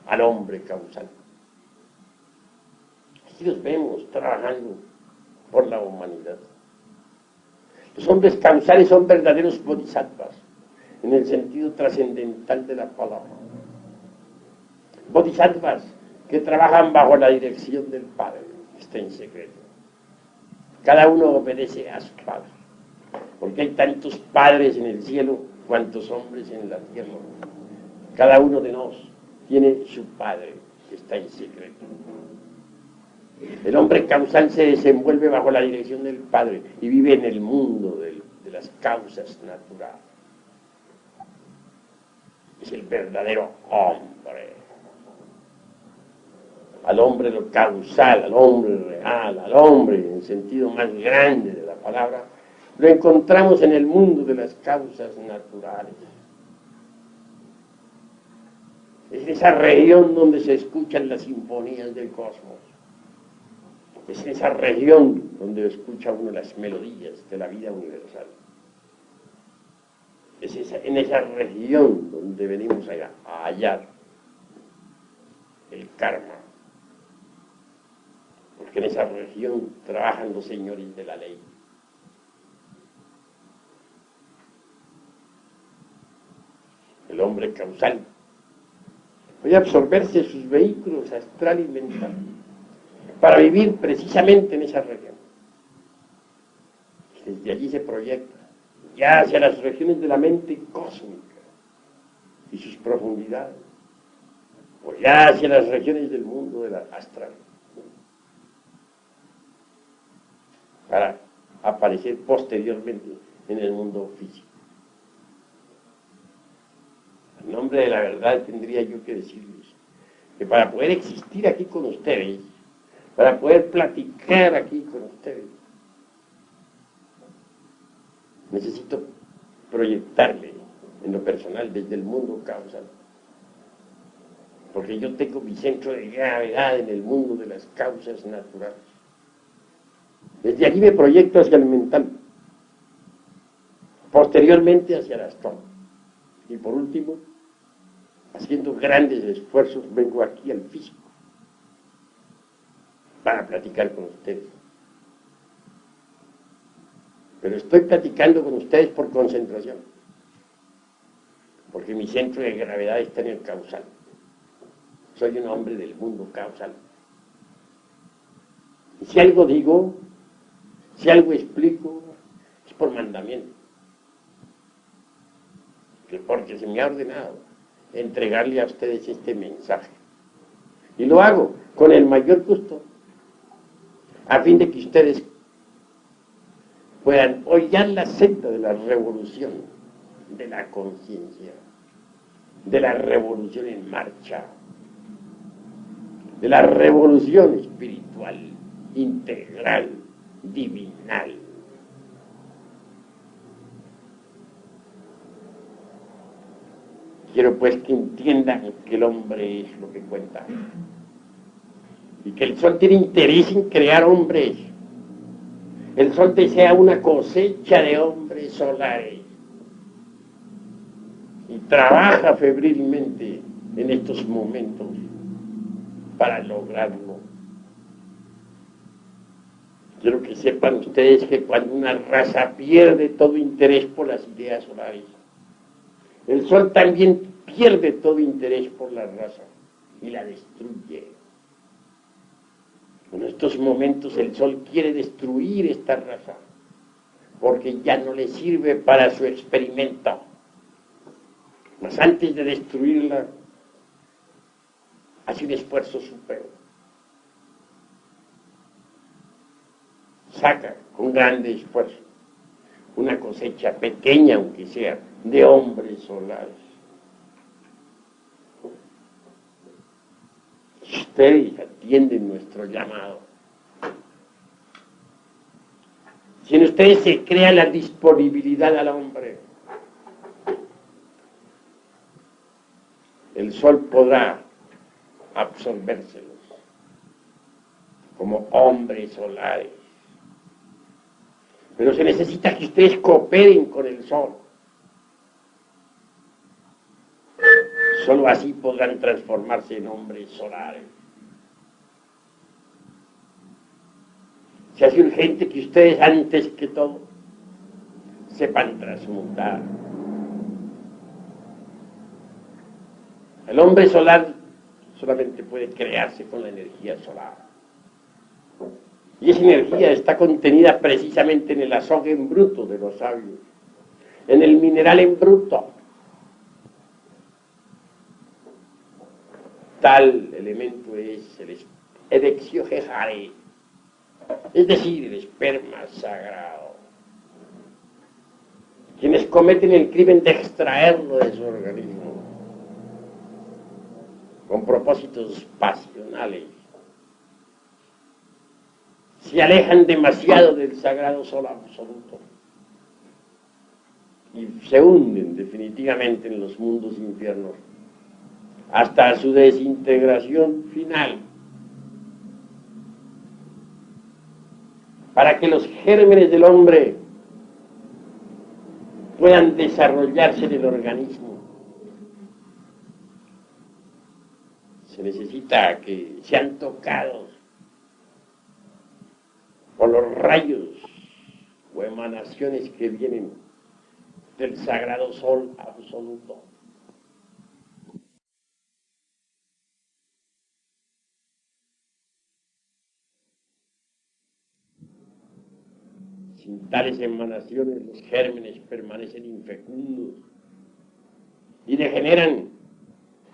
Speaker 2: al hombre causal. Aquí los vemos trabajando por la humanidad. Los hombres causales son verdaderos bodhisattvas, en el sentido trascendental de la palabra. Bodhisattvas que trabajan bajo la dirección del Padre, que está en secreto. Cada uno obedece a su Padre, porque hay tantos padres en el cielo cuantos hombres en la tierra. Cada uno de nosotros tiene su Padre, que está en secreto. El hombre causal se desenvuelve bajo la dirección del Padre y vive en el mundo de las causas naturales. Es el verdadero hombre. Al hombre lo causal, al hombre real, al hombre en sentido más grande de la palabra, lo encontramos en el mundo de las causas naturales. Es esa región donde se escuchan las sinfonías del cosmos. Es en esa región donde escucha uno las melodías de la vida universal. Es en esa región donde venimos a hallar el karma. Porque en esa región trabajan los señores de la ley. El hombre causal puede absorberse sus vehículos astral y mental para vivir precisamente en esa región. Y desde allí se proyecta ya hacia las regiones de la mente cósmica y sus profundidades, o ya hacia las regiones del mundo de la astral, para aparecer posteriormente en el mundo físico. En nombre de la verdad tendría yo que decirles que para poder existir aquí con ustedes, para poder platicar aquí con ustedes, necesito proyectarme en lo personal desde el mundo causal. Porque yo tengo mi centro de gravedad en el mundo de las causas naturales. Desde allí me proyecto hacia el mental, posteriormente hacia el astral. Y por último, haciendo grandes esfuerzos, vengo aquí al físico para platicar con ustedes. Pero estoy platicando con ustedes por concentración, porque mi centro de gravedad está en el causal. Soy un hombre del mundo causal. Y si algo digo, si algo explico, es por mandamiento. Porque se me ha ordenado entregarle a ustedes este mensaje. Y lo hago con el mayor gusto, a fin de que ustedes puedan hollar la senda de la revolución, de la conciencia, de la revolución en marcha, de la revolución espiritual, integral, divinal. Quiero pues que entiendan que el hombre es lo que cuenta y que el sol tiene interés en crear hombres. El sol desea una cosecha de hombres solares y trabaja febrilmente en estos momentos para lograrlo. Quiero que sepan ustedes que cuando una raza pierde todo interés por las ideas solares, el sol también pierde todo interés por la raza y la destruye. En estos momentos el sol quiere destruir esta raza porque ya no le sirve para su experimento. Mas antes de destruirla, hace un esfuerzo supremo. Saca con grande esfuerzo una cosecha pequeña, aunque sea, de hombres solares. Ustedes atienden nuestro llamado. Si en ustedes se crea la disponibilidad al hombre, el sol podrá absorbérselos como hombres solares. Pero se necesita que ustedes cooperen con el sol. Solo así podrán transformarse en hombres solares. Se hace urgente que ustedes, antes que todo, sepan transmutar. El hombre solar solamente puede crearse con la energía solar. Y esa energía está contenida precisamente en el azogue en bruto de los sabios, en el mineral en bruto. Tal elemento es el Edexio-Jejare, es decir, el esperma sagrado. Quienes cometen el crimen de extraerlo de su organismo con propósitos pasionales se alejan demasiado del sagrado sol absoluto y se hunden definitivamente en los mundos infiernos hasta su desintegración final, para que los gérmenes del hombre puedan desarrollarse en el organismo. Se necesita que sean tocados por los rayos o emanaciones que vienen del sagrado sol absoluto. Sin tales emanaciones, los gérmenes permanecen infecundos y degeneran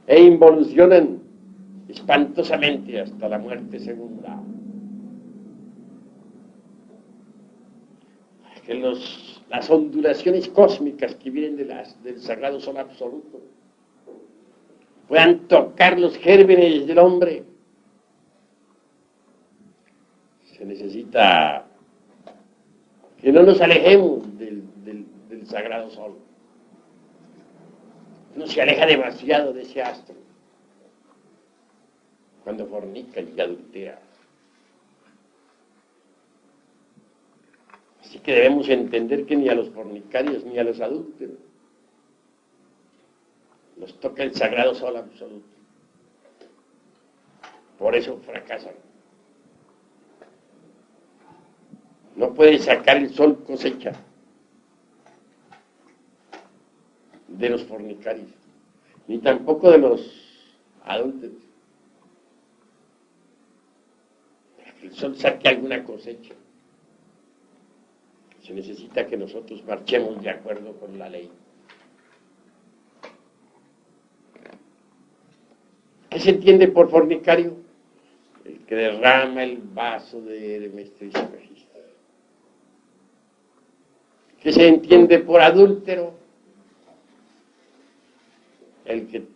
Speaker 2: e involucionan espantosamente hasta la muerte segunda. Que las ondulaciones cósmicas que vienen del sagrado sol absoluto puedan tocar los gérmenes del hombre. Se necesita que no nos alejemos del sagrado sol. No se aleja demasiado de ese astro cuando fornica y adultera. Así que debemos entender que ni a los fornicarios ni a los adúlteros los toca el sagrado sol absoluto. Por eso fracasan. No puede sacar el sol cosecha de los fornicarios, ni tampoco de los adúlteros. Para que el sol saque alguna cosecha, se necesita que nosotros marchemos de acuerdo con la ley. ¿Qué se entiende por fornicario? El que derrama el vaso de Hermes Trismegisto. ¿Qué se entiende por adúltero? El que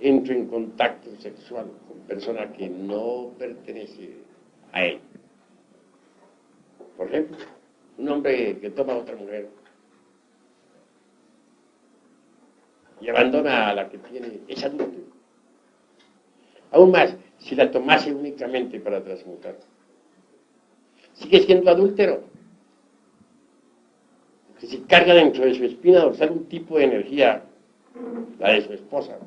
Speaker 2: entra en contacto sexual con persona que no pertenece a él. Por ejemplo, un hombre que toma a otra mujer y abandona a la que tiene, es adúltero. Aún más, si la tomase únicamente para transmutar, sigue siendo adúltero. Porque si carga dentro de su espina dorsal un tipo de energía, la de su esposa,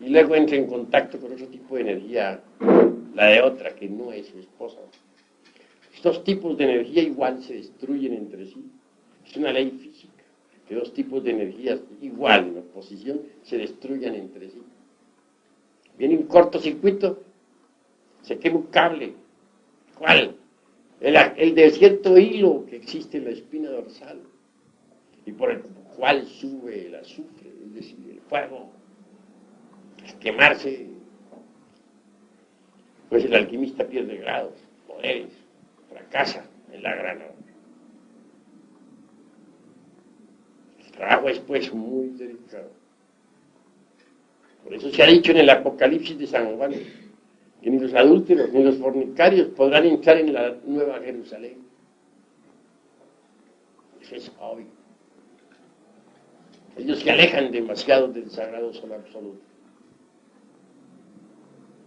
Speaker 2: y luego entra en contacto con otro tipo de energía, la de otra, que no es su esposa. Estos tipos de energía igual se destruyen entre sí. Es una ley física, que dos tipos de energías igual en oposición se destruyan entre sí. Viene un cortocircuito, se quema un cable. ¿Cuál? El de cierto hilo que existe en la espina dorsal y por el cual sube el azufre, es decir, el fuego. Al quemarse, pues el alquimista pierde grados, poderes, fracasa en la grana. El trabajo es pues muy delicado. Por eso se ha dicho en el Apocalipsis de San Juan que ni los adúlteros ni los fornicarios podrán entrar en la Nueva Jerusalén. Eso es obvio. Ellos se alejan demasiado del sagrado sol absoluto.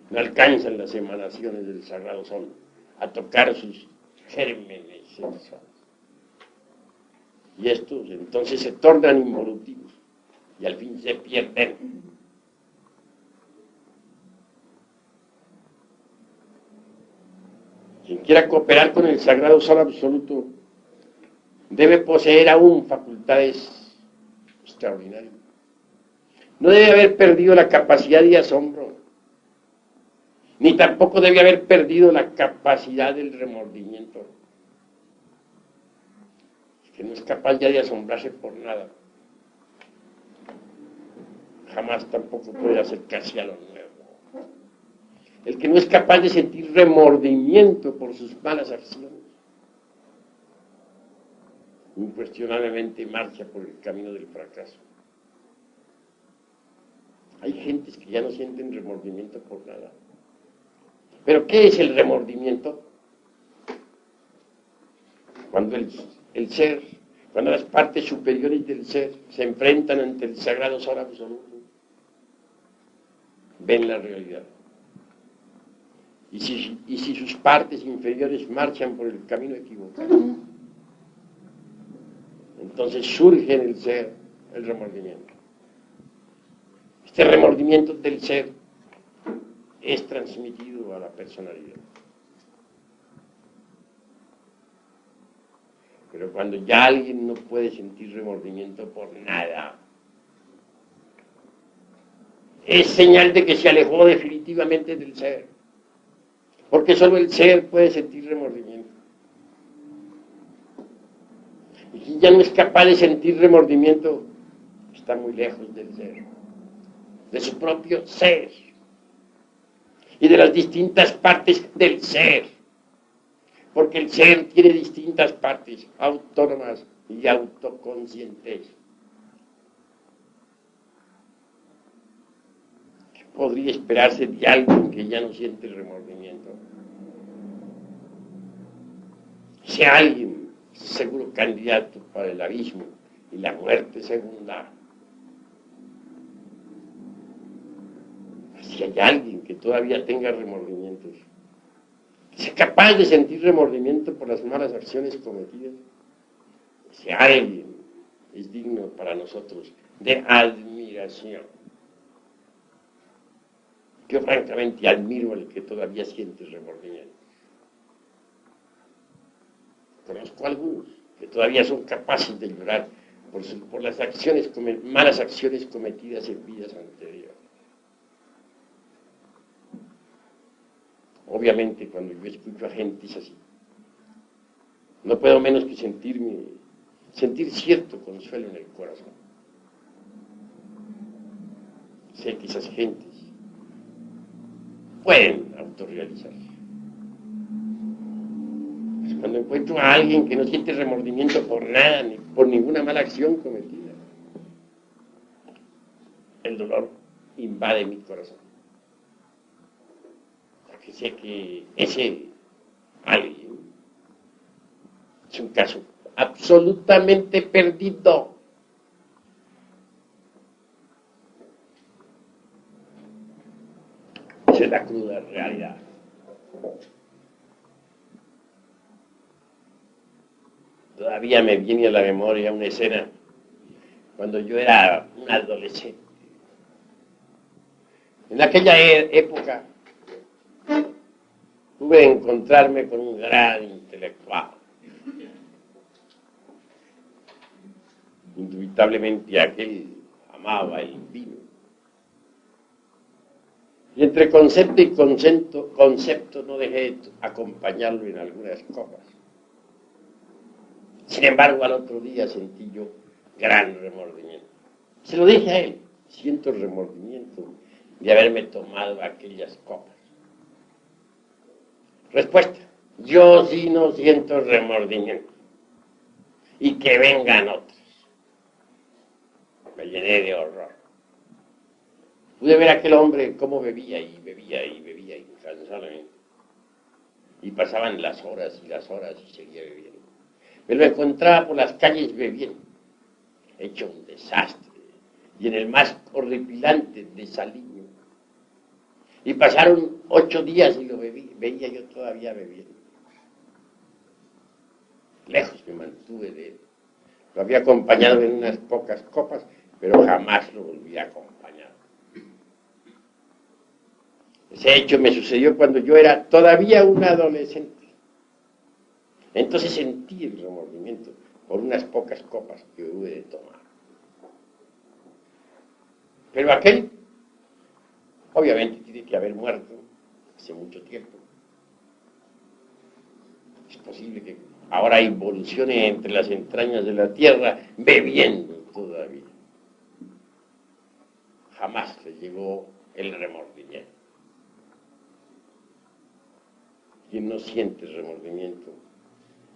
Speaker 2: No alcanzan las emanaciones del sagrado sol a tocar sus gérmenes sensuales. Y estos entonces se tornan involutivos y al fin se pierden. Quien quiera cooperar con el sagrado sol absoluto debe poseer aún facultades extraordinarias. No debe haber perdido la capacidad de asombro, ni tampoco debe haber perdido la capacidad del remordimiento. Que no es capaz ya de asombrarse por nada, jamás tampoco puede acercarse a lo nuevo. El que no es capaz de sentir remordimiento por sus malas acciones, incuestionablemente marcha por el camino del fracaso. Hay gentes que ya no sienten remordimiento por nada. ¿Pero qué es el remordimiento? Cuando el ser, cuando las partes superiores del ser se enfrentan ante el sagrado sol absoluto, ven la realidad. Y si sus partes inferiores marchan por el camino equivocado, entonces surge en el ser el remordimiento. Este remordimiento del ser es transmitido a la personalidad. Pero cuando ya alguien no puede sentir remordimiento por nada, es señal de que se alejó definitivamente del ser. Porque solo el ser puede sentir remordimiento. Y quien ya no es capaz de sentir remordimiento, está muy lejos del ser, de su propio ser y de las distintas partes del ser. Porque el ser tiene distintas partes autónomas y autoconscientes. ¿Qué podría esperarse de alguien que ya no siente el remordimiento? Ese alguien es seguro candidato para el abismo y la muerte segunda. Si hay alguien que todavía tenga remordimientos, que sea capaz de sentir remordimiento por las malas acciones cometidas, ese alguien es digno para nosotros de admiración. Yo francamente admiro al que todavía siente remordimiento. Conozco a algunos que todavía son capaces de llorar por las malas acciones cometidas en vidas anteriores. Obviamente, cuando yo escucho a gente así, no puedo menos que sentir cierto consuelo en el corazón. Sé que esas gentes pueden autorrealizarse. Pues cuando encuentro a alguien que no siente remordimiento por nada, ni por ninguna mala acción cometida, el dolor invade mi corazón. Porque sé que ese alguien es un caso absolutamente perdido. cruda realidad. Todavía me viene a la memoria una escena cuando yo era un adolescente. En aquella época pude encontrarme con un gran intelectual. Indubitablemente aquel amaba el vino. Y entre concepto y concepto no dejé de acompañarlo en algunas copas. Sin embargo, al otro día sentí yo gran remordimiento. Se lo dije a él, siento remordimiento de haberme tomado aquellas copas. Respuesta, yo sí no siento remordimiento. Y que vengan otros. Me llené de horror. Pude ver a aquel hombre cómo bebía y bebía y bebía incansablemente. Y pasaban las horas y seguía bebiendo. Me lo encontraba por las calles bebiendo, hecho un desastre, y en el más horripilante desaliño. Y pasaron 8 días y lo veía yo todavía bebiendo. Lejos me mantuve de él. Lo había acompañado en unas pocas copas, pero jamás lo volví a acompañar. Ese hecho me sucedió cuando yo era todavía un adolescente. Entonces sentí el remordimiento por unas pocas copas que hube de tomar. Pero aquel, obviamente, tiene que haber muerto hace mucho tiempo. Es posible que ahora involucione entre las entrañas de la tierra bebiendo todavía. Jamás le llegó el remordimiento. Quien no siente remordimiento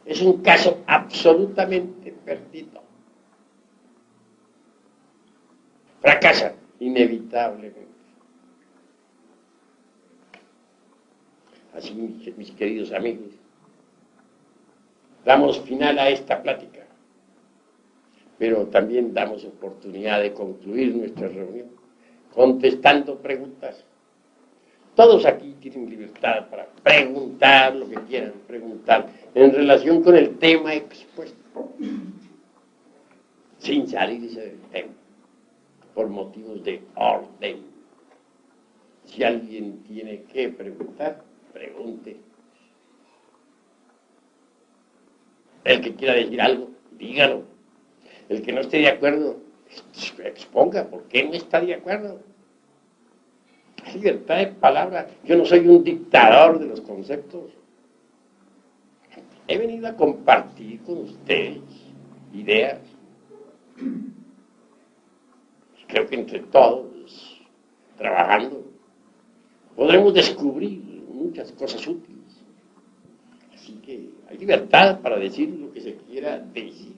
Speaker 2: es un caso absolutamente perdido. Fracasa inevitablemente. Así, mis queridos amigos, damos final a esta plática, pero también damos oportunidad de concluir nuestra reunión contestando preguntas. Todos aquí tienen libertad para preguntar lo que quieran preguntar en relación con el tema expuesto, sin salirse del tema, por motivos de orden. Si alguien tiene que preguntar, pregunte. El que quiera decir algo, dígalo. El que no esté de acuerdo, exponga por qué no está de acuerdo. Hay libertad de palabra. Yo no soy un dictador de los conceptos. He venido a compartir con ustedes ideas. Creo que entre todos, trabajando, podremos descubrir muchas cosas útiles. Así que hay libertad para decir lo que se quiera decir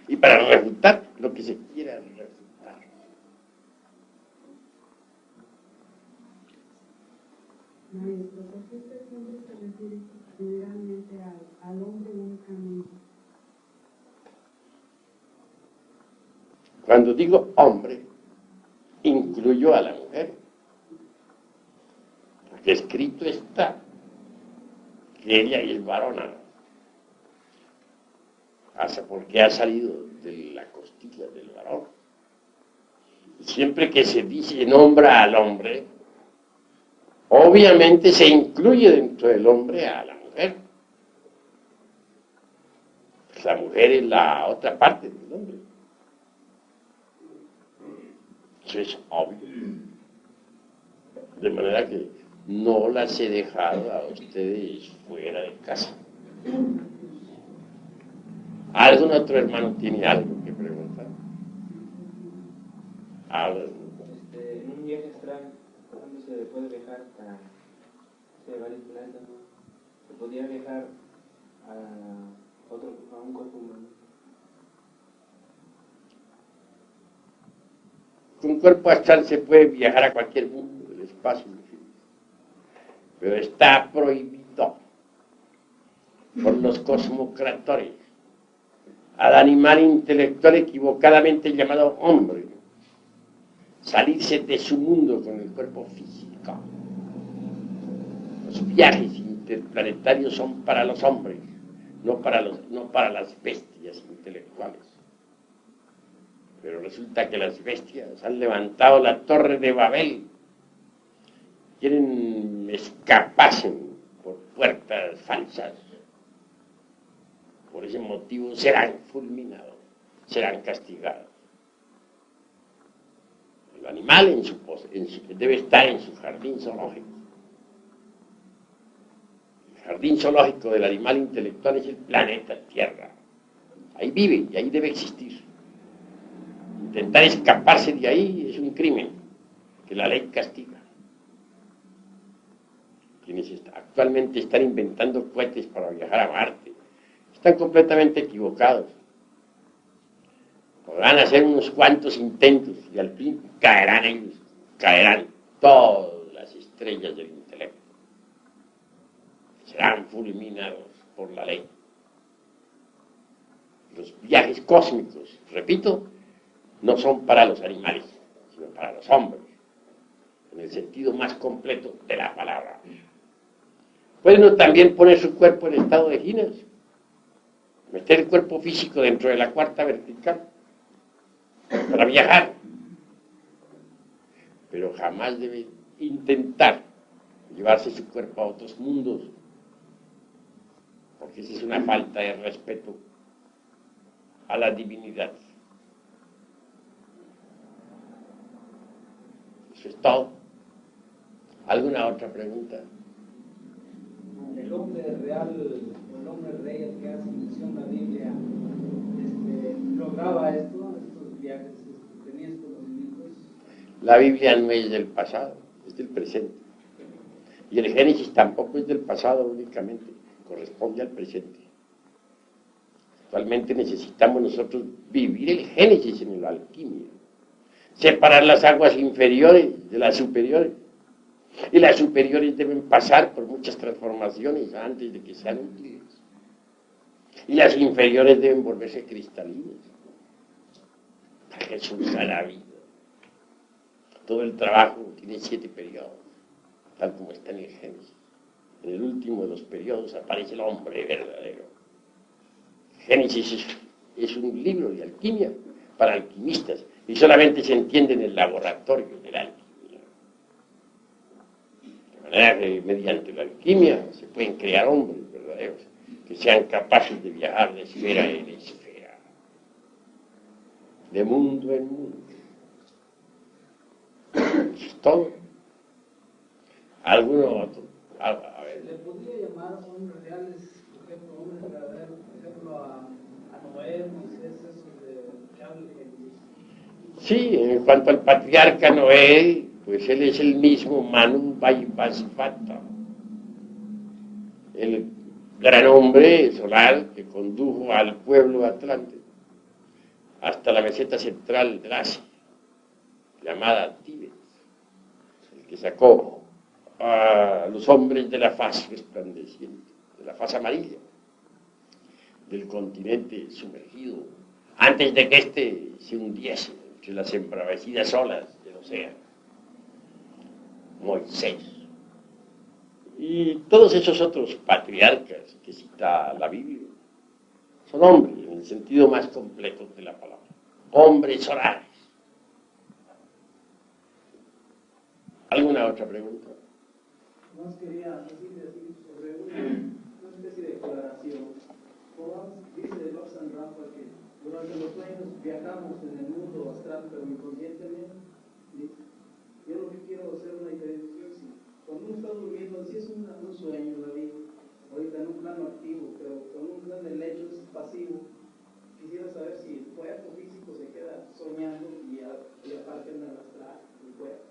Speaker 2: y para refutar lo que se quiera refutar.
Speaker 3: Maestro, ¿por qué usted siempre se refiere generalmente al hombre únicamente?
Speaker 2: Cuando digo hombre, incluyo a la mujer. Porque escrito está que ella es varona. Porque ha salido de la costilla del varón. Siempre que se dice nombra al hombre, obviamente se incluye dentro del hombre a la mujer. Pues la mujer es la otra parte del hombre. Eso es obvio. De manera que no las he dejado a ustedes fuera de casa. ¿Algún otro hermano tiene algo que preguntar?
Speaker 4: En un viaje astral, ¿dónde se puede viajar a varios planetas? ¿No? ¿Se podría viajar a un cuerpo humano?
Speaker 2: Con cuerpo astral se puede viajar a cualquier mundo del espacio infinito, pero está prohibido por los cosmocratores al animal intelectual equivocadamente llamado hombre salirse de su mundo con el cuerpo físico. cósmica. Los viajes interplanetarios son para los hombres, no para las bestias intelectuales. Pero resulta que las bestias han levantado la torre de Babel, quieren escaparse por puertas falsas. Por ese motivo serán fulminados, serán castigados. El animal debe estar en su jardín zoológico. El jardín zoológico del animal intelectual es el planeta Tierra. Ahí vive y ahí debe existir. Intentar escaparse de ahí es un crimen que la ley castiga. Quienes actualmente están inventando cohetes para viajar a Marte están completamente equivocados. Podrán hacer unos cuantos intentos y al fin caerán ellos, caerán todas las estrellas del intelecto. Serán fulminados por la ley. Los viajes cósmicos, repito, no son para los animales, sino para los hombres, en el sentido más completo de la palabra. Puede uno también poner su cuerpo en estado de ginas, meter el cuerpo físico dentro de la cuarta vertical para viajar, pero jamás debe intentar llevarse su cuerpo a otros mundos, porque esa es una falta de respeto a la divinidad. Eso es todo. ¿Alguna otra pregunta?
Speaker 5: El hombre real, o el hombre rey al que hace mención la Biblia, lograba estos viajes, tenía estos conocimientos.
Speaker 2: La Biblia no es del pasado, es del presente. Y el Génesis tampoco es del pasado únicamente, corresponde al presente. Actualmente necesitamos nosotros vivir el Génesis en la alquimia, separar las aguas inferiores de las superiores. Y las superiores deben pasar por muchas transformaciones antes de que sean útiles. Y las inferiores deben volverse cristalinas. Para que surja la vida. Todo el trabajo tiene 7 periodos, tal como está en el Génesis. En el último de los periodos aparece el hombre verdadero. Génesis es un libro de alquimia para alquimistas y solamente se entiende en el laboratorio del alquimia. De manera que mediante la alquimia se pueden crear hombres verdaderos que sean capaces de viajar de esfera en esfera, de mundo en mundo. Eso es todo. ¿Alguno otro? A ver.
Speaker 5: ¿Le podría llamar hombres reales, por ejemplo, hombres verdaderos, por ejemplo, a Noé, Moisés, esos de que hablan de Jesús?
Speaker 2: Sí, en cuanto al patriarca Noé, pues él es el mismo Manu Vaivasvata, el gran hombre solar que condujo al pueblo atlante hasta la meseta central de Asia, llamada Tíbet, el que sacó a los hombres de la faz resplandeciente, de la faz amarilla, del continente sumergido, antes de que éste se hundiese entre las embravecidas olas del océano. Moisés. Y todos esos otros patriarcas que cita la Biblia son hombres en el sentido más completo de la palabra. Hombres solares. ¿Alguna otra pregunta?
Speaker 5: Más quería decirle sobre una especie de declaración. Como dice Lobsang Rampa que durante los sueños viajamos en el mundo astral, pero inconscientemente. Yo lo que quiero hacer una diferenciación, si cuando uno está durmiendo, si es un sueño, David, ahorita en un plano activo, pero cuando uno está en el lecho es pasivo, quisiera saber si el cuerpo físico se queda soñando y aparte en el astral, el cuerpo,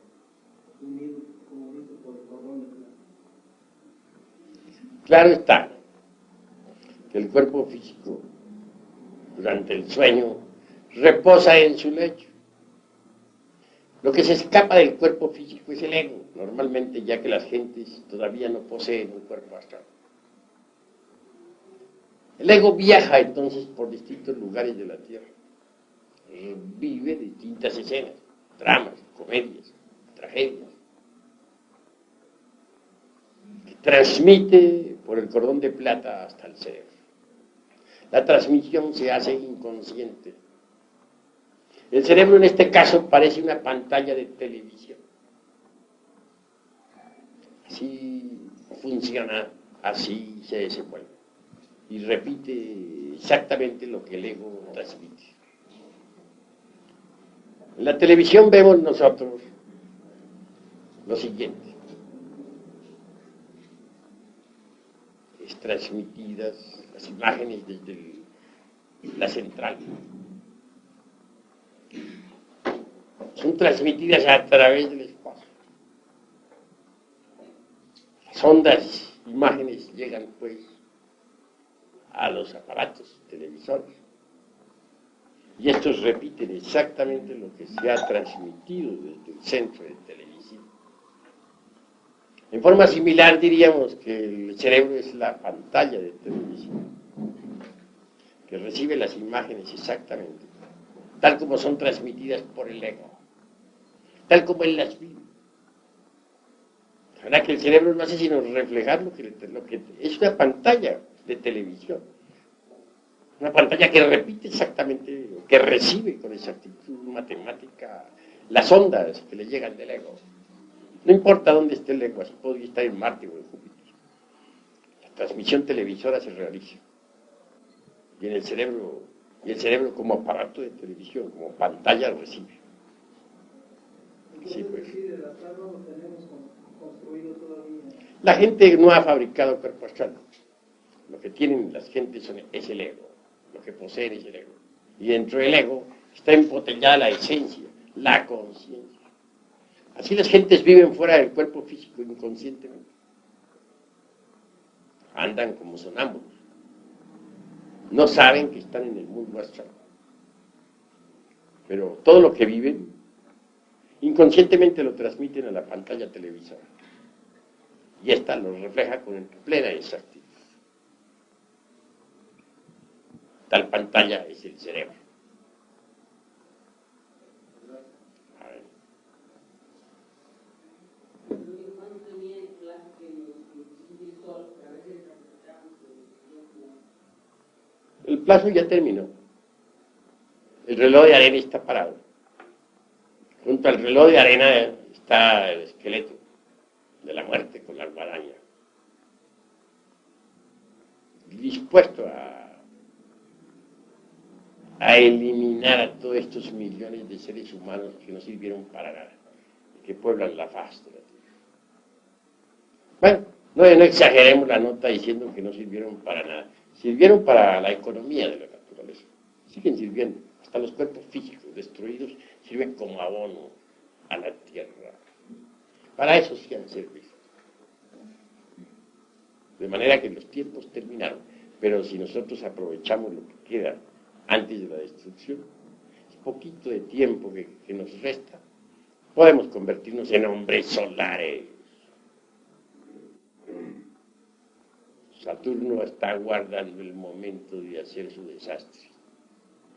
Speaker 5: unido, como dice, por el cordón de plano.
Speaker 2: Claro está que el cuerpo físico durante el sueño reposa en su lecho. Lo que se escapa del cuerpo físico es el ego, normalmente, ya que las gentes todavía no poseen un cuerpo astral. El ego viaja entonces por distintos lugares de la tierra. Vive distintas escenas, dramas, comedias, tragedias. que transmite por el cordón de plata hasta el cerebro. La transmisión se hace inconsciente. El cerebro en este caso parece una pantalla de televisión. Así funciona, así se desenvuelve. Y repite exactamente lo que el ego transmite. En la televisión vemos nosotros lo siguiente. Es transmitidas las imágenes desde la central. Son transmitidas a través del espacio. Las ondas, imágenes llegan pues a los aparatos televisores. Y estos repiten exactamente lo que se ha transmitido desde el centro de televisión. En forma similar diríamos que el cerebro es la pantalla de televisión, que recibe las imágenes exactamente, tal como son transmitidas por el ego, tal como él las vive. La verdad que el cerebro no hace sino reflejar lo que es una pantalla de televisión. Una pantalla que repite exactamente, que recibe con exactitud matemática las ondas que le llegan del ego. No importa dónde esté el ego, así podría estar en Marte o en Júpiter. La transmisión televisora se realiza. Y el cerebro como aparato de televisión, como pantalla recibe. Sí, pues. La gente no ha fabricado cuerpo astral. Lo que tienen las gentes es el ego. Lo que poseen es el ego. Y dentro del ego está embotellada la esencia, la conciencia. Así las gentes viven fuera del cuerpo físico inconscientemente. Andan como sonámbulos. No saben que están en el mundo astral. Pero todo lo que viven, inconscientemente lo transmiten a la pantalla televisora. Y esta lo refleja con plena exactitud. Tal pantalla es el cerebro. A ver. El plazo ya terminó. El reloj de arena está parado. Junto al reloj de arena está el esqueleto de la muerte con la guadaña. Dispuesto a eliminar a todos estos millones de seres humanos que no sirvieron para nada, que pueblan la faz de la tierra. Bueno, no exageremos la nota diciendo que no sirvieron para nada. Sirvieron para la economía de la naturaleza. Siguen sirviendo. Hasta los cuerpos físicos destruidos sirven como abono a la tierra. Para eso sí han servido. De manera que los tiempos terminaron. Pero si nosotros aprovechamos lo que queda antes de la destrucción, es poquito de tiempo que nos resta, podemos convertirnos en hombres solares. Saturno está guardando el momento de hacer su desastre.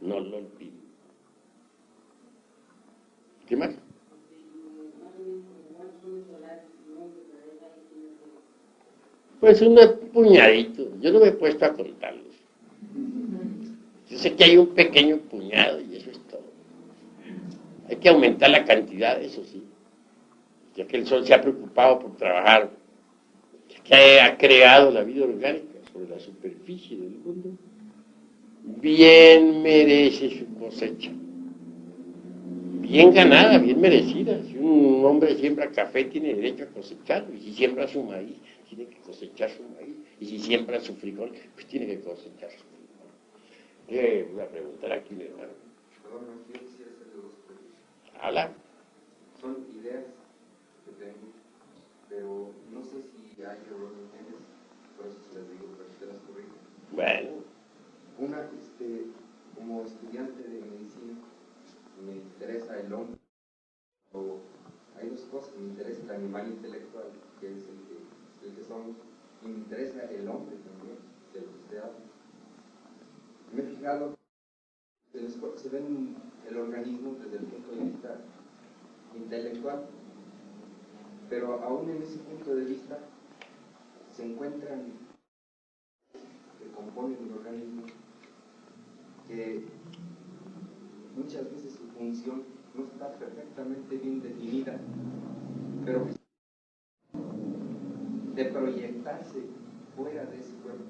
Speaker 2: No lo olviden. ¿Qué más? Pues un puñadito. Yo no me he puesto a contarlos. Yo sé que hay un pequeño puñado y eso es todo. Hay que aumentar la cantidad, eso sí. Ya que el Sol se ha preocupado por trabajar, ya que ha creado la vida orgánica sobre la superficie del mundo, bien merece su cosecha. Bien ganada, bien merecida. Si un hombre siembra café, tiene derecho a cosecharlo. Y si siembra su maíz, tiene que cosechar su maíz. Y si siembra su frijol, pues tiene que cosechar su frijol. Voy a preguntar aquí, mi hermano.
Speaker 6: Perdón, yo quisiera hacerle dos preguntas.
Speaker 2: Habla.
Speaker 6: Son ideas que tengo, pero no sé si hay errores en ellas, por eso se las digo, para que te las corrija.
Speaker 2: Bueno.
Speaker 6: Una, como estudiante de medicina, me interesa el hombre, o hay dos cosas, me interesa el animal intelectual, que es el que somos, y me interesa el hombre también, de lo que se habla. Me he fijado que se ve el organismo desde el punto de vista intelectual, pero aún en ese punto de vista se encuentran, que componen el organismo, que muchas veces su función no está perfectamente bien definida, pero de proyectarse fuera de ese cuerpo,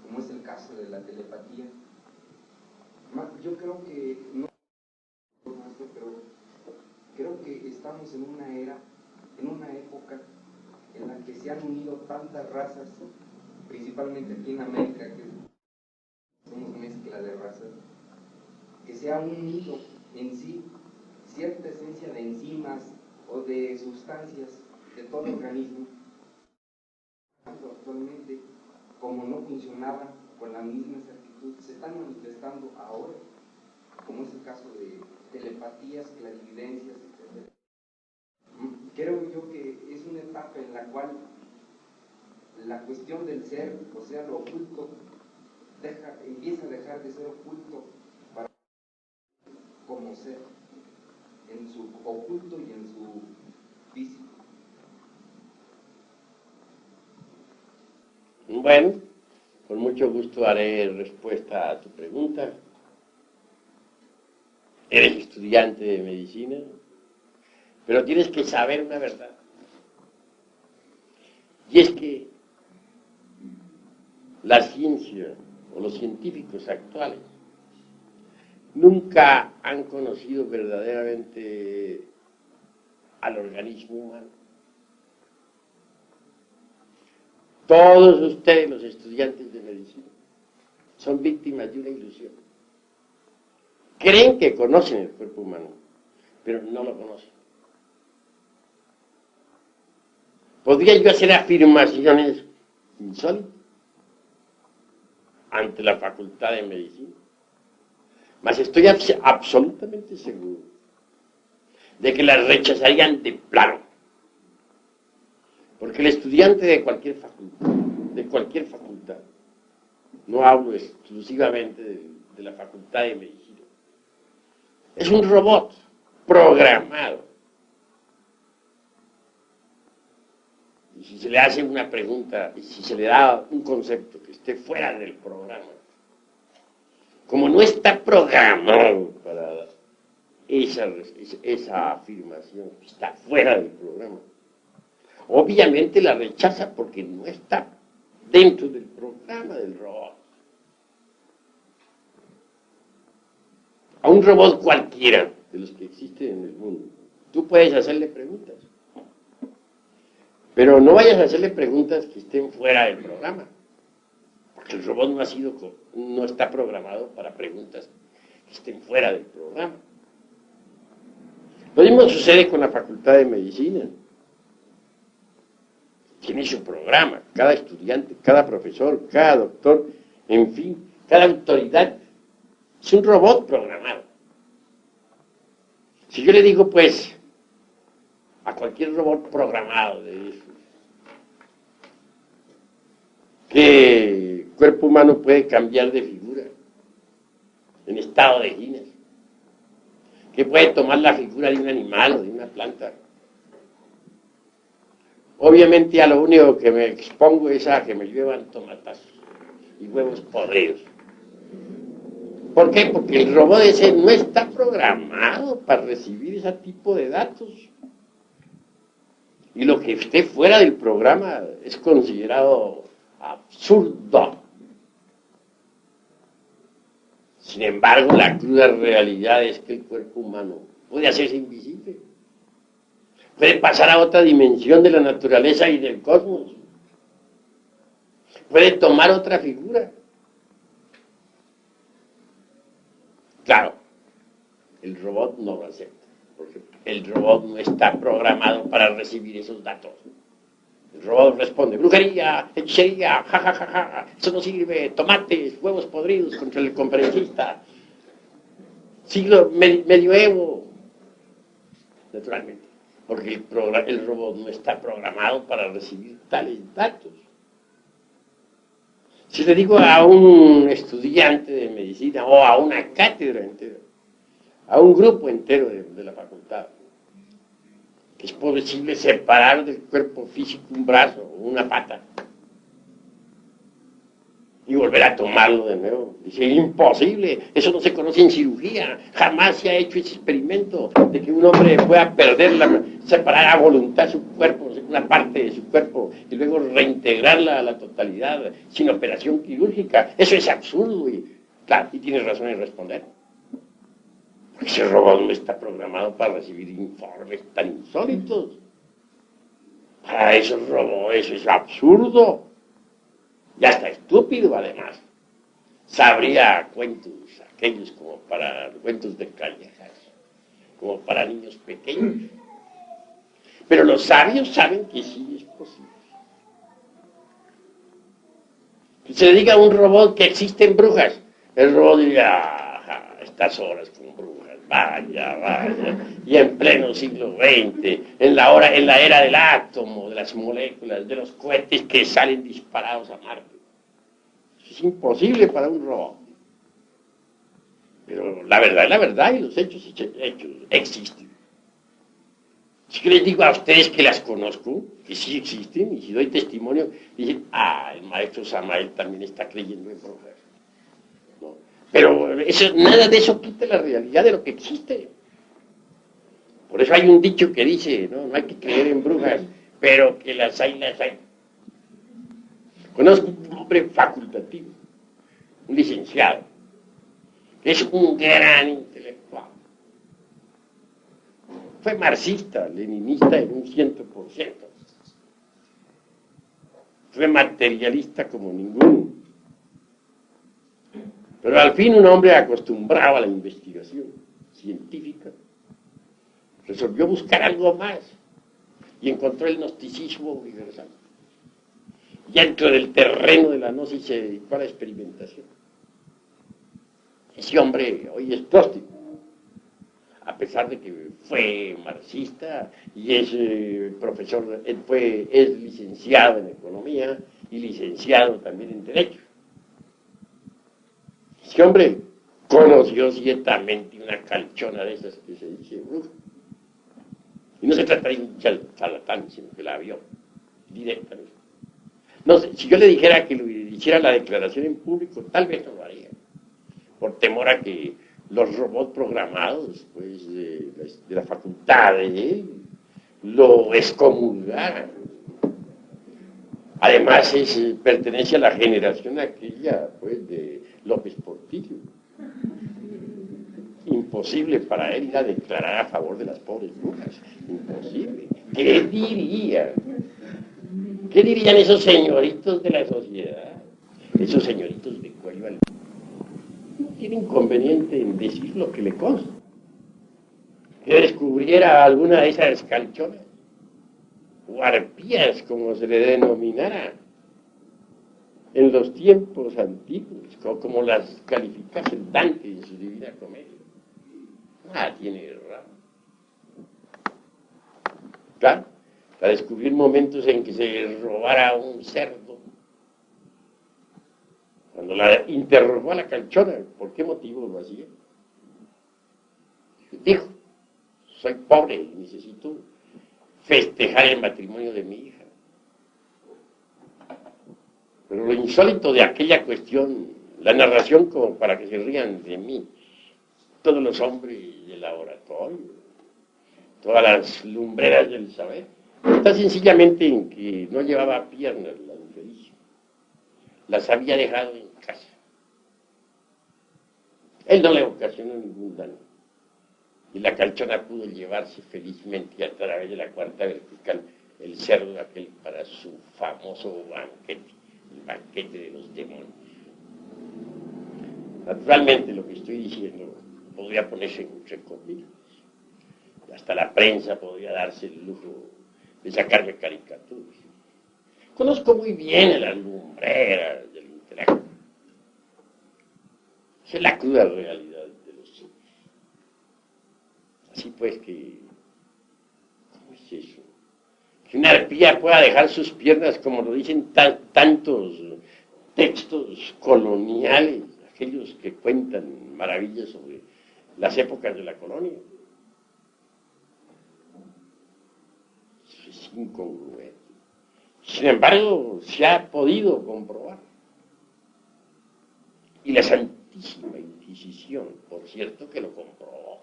Speaker 6: como es el caso de la telepatía. Yo creo que no, pero creo que estamos en una era, en una época en la que se han unido tantas razas, principalmente aquí en América, que somos mezcla de razas, que se ha unido en sí cierta esencia de enzimas o de sustancias de todo organismo, actualmente, como no funcionaban con la misma exactitud, se están manifestando ahora, como es el caso de telepatías, clarividencias, etc. Creo yo que es una etapa en la cual la cuestión del ser, o sea, lo oculto, empieza a dejar de ser oculto para como ser, en su oculto y en su físico.
Speaker 2: Bueno, con mucho gusto daré respuesta a tu pregunta. Eres estudiante de medicina, pero tienes que saber una verdad. Y es que la ciencia o los científicos actuales nunca han conocido verdaderamente al organismo humano. Todos ustedes, los estudiantes de medicina, son víctimas de una ilusión. Creen que conocen el cuerpo humano, pero no lo conocen. ¿Podría yo hacer afirmaciones insólitas ante la Facultad de Medicina? Mas estoy absolutamente seguro de que las rechazarían de plano. Porque el estudiante de cualquier facultad, no hablo exclusivamente de la Facultad de Medicina, es un robot programado. Y si se le hace una pregunta, y si se le da un concepto que esté fuera del programa, como no está programado para esa afirmación, está fuera del programa, obviamente la rechaza porque no está dentro del programa del robot. A un robot cualquiera de los que existen en el mundo, tú puedes hacerle preguntas, pero no vayas a hacerle preguntas que estén fuera del programa, porque el robot no está programado para preguntas que estén fuera del programa. Lo mismo sucede con la Facultad de Medicina. Tiene su programa, cada estudiante, cada profesor, cada doctor, en fin, cada autoridad es un robot programado. Si yo le digo, pues, a cualquier robot programado de eso, que el cuerpo humano puede cambiar de figura en estado de Guinness, que puede tomar la figura de un animal o de una planta, obviamente a lo único que me expongo es a que me llevan tomatazos y huevos podridos. ¿Por qué? Porque el robot ese no está programado para recibir ese tipo de datos. Y lo que esté fuera del programa es considerado absurdo. Sin embargo, la cruda realidad es que el cuerpo humano puede hacerse invisible. Puede pasar a otra dimensión de la naturaleza y del cosmos. Puede tomar otra figura. Claro, el robot no lo acepta, porque el robot no está programado para recibir esos datos. El robot responde, brujería, hechicería, jajajaja, eso no sirve, tomates, huevos podridos contra el conferencista, medioevo, naturalmente, porque el robot no está programado para recibir tales datos. Si le digo a un estudiante de medicina o a una cátedra entera, a un grupo entero de la facultad, que es posible separar del cuerpo físico un brazo o una pata y volver a tomarlo de nuevo. Dice, imposible, eso no se conoce en cirugía, jamás se ha hecho ese experimento de que un hombre pueda separar a voluntad su cuerpo, una parte de su cuerpo, y luego reintegrarla a la totalidad, sin operación quirúrgica. Eso es absurdo, y claro, y tienes razón en responder. Ese robot no está programado para recibir informes tan insólitos. Para esos robots eso es absurdo. Ya está estúpido, además. Sabría cuentos, aquellos como para cuentos de callejas, como para niños pequeños. Pero los sabios saben que sí es posible. Que se le diga a un robot que existen brujas, el robot diría, estas horas con brujas, vaya, y en pleno siglo XX, en la era del átomo, de las moléculas, de los cohetes que salen disparados a Marte. Eso es imposible para un robot. Pero la verdad es la verdad, y los hechos existen. Si les digo a ustedes que las conozco, que sí existen, y si doy testimonio, dicen, el maestro Samael también está creyendo en brujas. ¿No? Pero nada de eso quita la realidad de lo que existe. Por eso hay un dicho que dice, no hay que creer en brujas, pero que las hay. Conozco un hombre facultativo, un licenciado, que es un gran intelectual. Fue marxista, leninista en un 100%. Fue materialista como ninguno. Pero al fin un hombre acostumbrado a la investigación científica resolvió buscar algo más y encontró el gnosticismo universal. Y dentro del terreno de la gnosis se dedicó a la experimentación. Ese hombre hoy es gnóstico, a pesar de que fue marxista y es profesor, es licenciado en economía y licenciado también en derecho. Ese hombre conoció ciertamente una calchona de esas que se dice bruja. Y no se trata de un charlatán, sino que la vio directamente. No sé, si yo le dijera que lo hiciera la declaración en público, tal vez no lo haría, por temor a que los robots programados, pues, de la facultad de él, lo excomulgaran. Además, pertenece a la generación aquella, pues, de López Portillo. Imposible para él ir a declarar a favor de las pobres brujas. Imposible. ¿Qué dirían? ¿Qué dirían esos señoritos de la sociedad? Esos señoritos de cuello al... No tiene inconveniente en decir lo que le consta. Que descubriera alguna de esas calchonas, o arpías, como se le denominara, en los tiempos antiguos, como las calificase Dante en su Divina Comedia. Tiene raro. Claro, para descubrir momentos en que se robara un cerdo. Cuando la interrogó a la calchona, ¿por qué motivo lo hacía? Dijo, soy pobre y necesito festejar el matrimonio de mi hija. Pero lo insólito de aquella cuestión, la narración como para que se rían de mí, todos los hombres del laboratorio, todas las lumbreras del saber, está sencillamente en que no llevaba piernas la infeliz. Las había dejado en casa. Él no le ocasionó ningún daño. Y la calchona pudo llevarse felizmente a través de la cuarta vertical el cerdo aquel para su famoso banquete, el banquete de los demonios. Naturalmente lo que estoy diciendo podría ponerse en comillas. Hasta la prensa podría darse el lujo de sacarme caricaturas. Conozco muy bien a las lumbreras del intelecto. Esa es la cruda realidad de los hechos. Así pues que, ¿cómo es eso? Que una arpía pueda dejar sus piernas, como lo dicen tantos textos coloniales, aquellos que cuentan maravillas sobre las épocas de la colonia. incongruente. Sin embargo, se ha podido comprobar. Y la Santísima Inquisición, por cierto, que lo comprobó.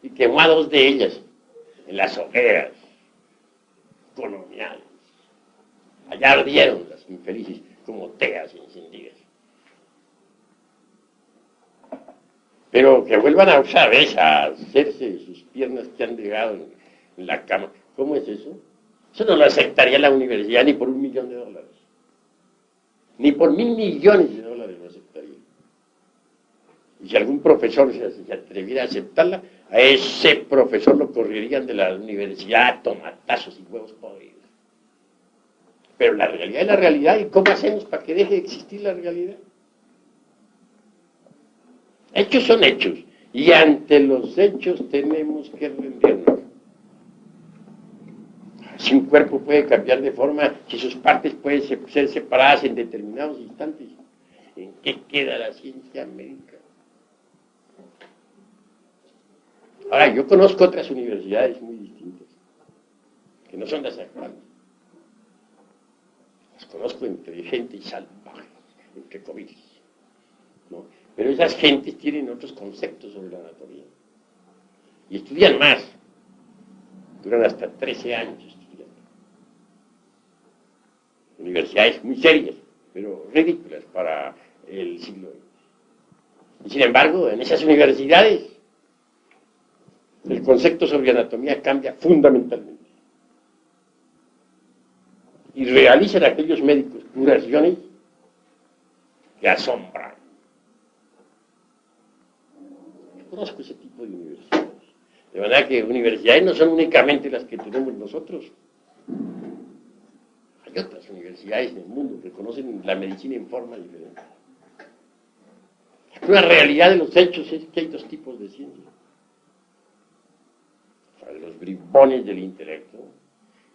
Speaker 2: Y quemó a 2 de ellas en las hogueras coloniales. Allá ardieron las infelices como teas encendidas. Pero que vuelvan a otra vez a hacerse sus piernas que han llegado en la cama. ¿Cómo es eso? Eso no lo aceptaría la universidad ni por $1.000.000. Ni por $1.000 millones lo aceptaría. Y si algún profesor se atreviera a aceptarla, a ese profesor lo correrían de la universidad a tomatazos y huevos podridos. Pero la realidad es la realidad. ¿Y cómo hacemos para que deje de existir la realidad? Hechos son hechos. Y ante los hechos tenemos que rendirnos. Si un cuerpo puede cambiar de forma, si sus partes pueden ser separadas en determinados instantes, ¿en qué queda la ciencia médica? Ahora, yo conozco otras universidades muy distintas, que no son las actuales. Las conozco entre gente salvaje, entre comillas, ¿no? Pero esas gentes tienen otros conceptos sobre la anatomía. Y estudian más. Duran hasta 13 años estudiando. Universidades muy serias, pero ridículas para el siglo XX. Y sin embargo, en esas universidades, el concepto sobre anatomía cambia fundamentalmente. Y realizan aquellos médicos curaciones que asombran. Yo conozco ese tipo de universidades. De manera que universidades no son únicamente las que tenemos nosotros. Hay otras universidades en el mundo que conocen la medicina en forma diferente. La realidad de los hechos es que hay 2 tipos de ciencia. Los bribones del intelecto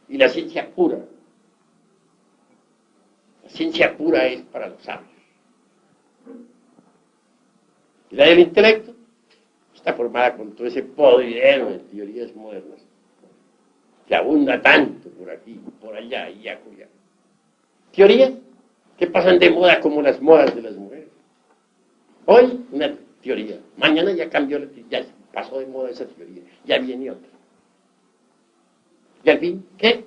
Speaker 2: y la ciencia pura. La ciencia pura es para los sabios. Y la del intelecto está formada con todo ese podridero de teorías modernas que abunda tanto por aquí, por allá y acullá. Teorías que pasan de moda como las modas de las mujeres. Hoy una teoría, mañana ya cambió, ya pasó de moda esa teoría, ya viene otra. Y al fin, ¿qué?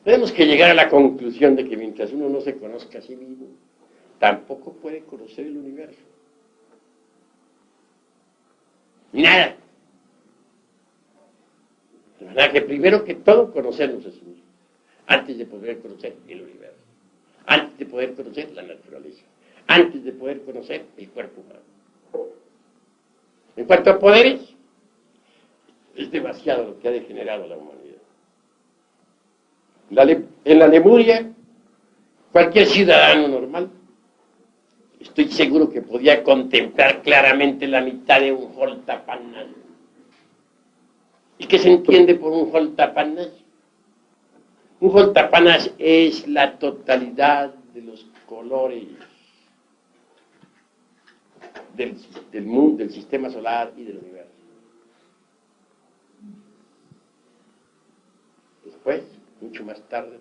Speaker 2: Tenemos que llegar a la conclusión de que mientras uno no se conozca a sí mismo, tampoco puede conocer el universo. Nada. De manera que primero que todo conocernos a sí mismos, antes de poder conocer el universo, antes de poder conocer la naturaleza, antes de poder conocer el cuerpo humano. En cuanto a poderes, es demasiado lo que ha degenerado la humanidad. En la Lemuria, cualquier ciudadano normal, estoy seguro que podía contemplar claramente la mitad de un Holtapanas. ¿Y qué se entiende por un Holtapanas? Un Holtapanas es la totalidad de los colores del mundo, del sistema solar y del universo. Después, mucho más tarde,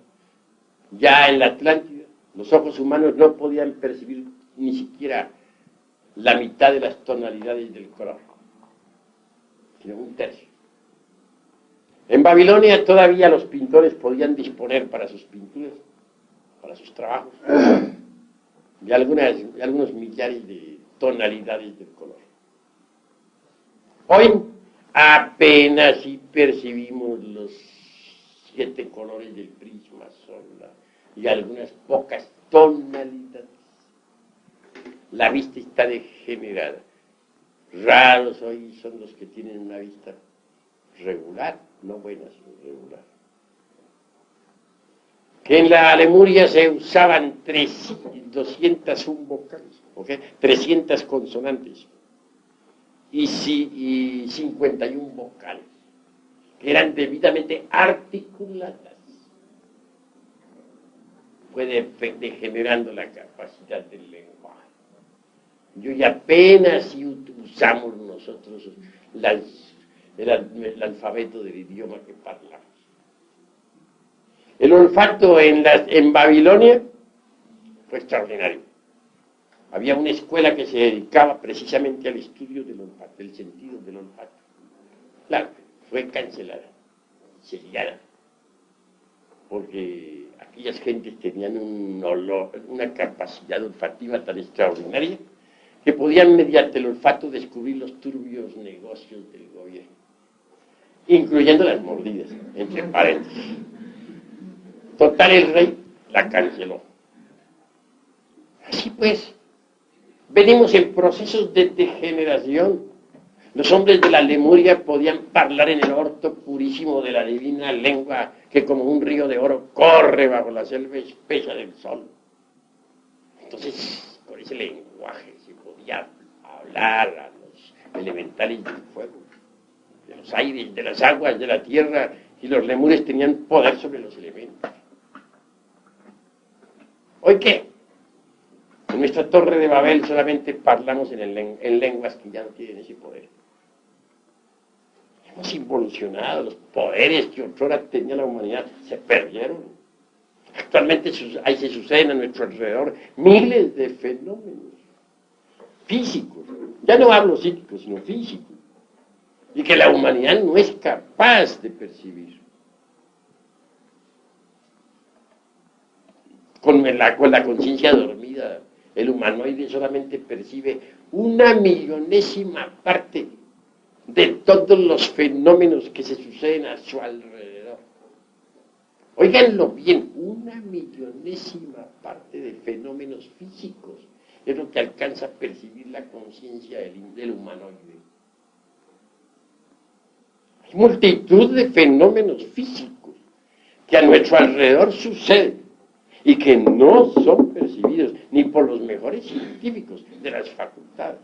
Speaker 2: ya en la Atlántida, los ojos humanos no podían percibir ni siquiera la mitad de las tonalidades del color, sino 1/3. En Babilonia todavía los pintores podían disponer para sus pinturas, para sus trabajos, de algunos millares de tonalidades del color. Hoy apenas si percibimos los 7 colores del prisma solar y algunas pocas tonalidades. La vista está degenerada. Raros hoy son los que tienen una vista regular, no buena, sino regular. Que en la Lemuria se usaban 201 vocales, ¿okay? 300 consonantes y 51 vocales, que eran debidamente articuladas. Fue degenerando la capacidad del lenguaje. Y hoy apenas si usamos nosotros el alfabeto del idioma que parlaba. El olfato en Babilonia fue extraordinario. Había una escuela que se dedicaba precisamente al estudio del olfato, del sentido del olfato. Claro, fue cancelada, sellada, porque aquellas gentes tenían un olor, una capacidad olfativa tan extraordinaria que podían mediante el olfato descubrir los turbios negocios del gobierno, incluyendo las mordidas, entre paréntesis. Total, el rey la canceló. Así pues, venimos en procesos de degeneración. Los hombres de la Lemuria podían hablar en el orto purísimo de la divina lengua que como un río de oro corre bajo la selva espesa del sol. Entonces, con ese lenguaje se podía hablar a los elementales del fuego, de los aires, de las aguas, de la tierra, y los lemures tenían poder sobre los elementos. ¿Hoy qué? En nuestra torre de Babel solamente hablamos en lenguas que ya no tienen ese poder. Hemos involucionado, los poderes que otrora tenía la humanidad se perdieron. Actualmente ahí se suceden a nuestro alrededor miles de fenómenos físicos. Ya no hablo psíquicos, sino físicos. Y que la humanidad no es capaz de percibir. Con la conciencia dormida, el humanoide solamente percibe 1/millonésima parte de todos los fenómenos que se suceden a su alrededor. Óiganlo bien, 1/millonésima parte de fenómenos físicos es lo que alcanza a percibir la conciencia del humanoide. Hay multitud de fenómenos físicos que a nuestro alrededor suceden y que no son percibidos ni por los mejores científicos de las facultades.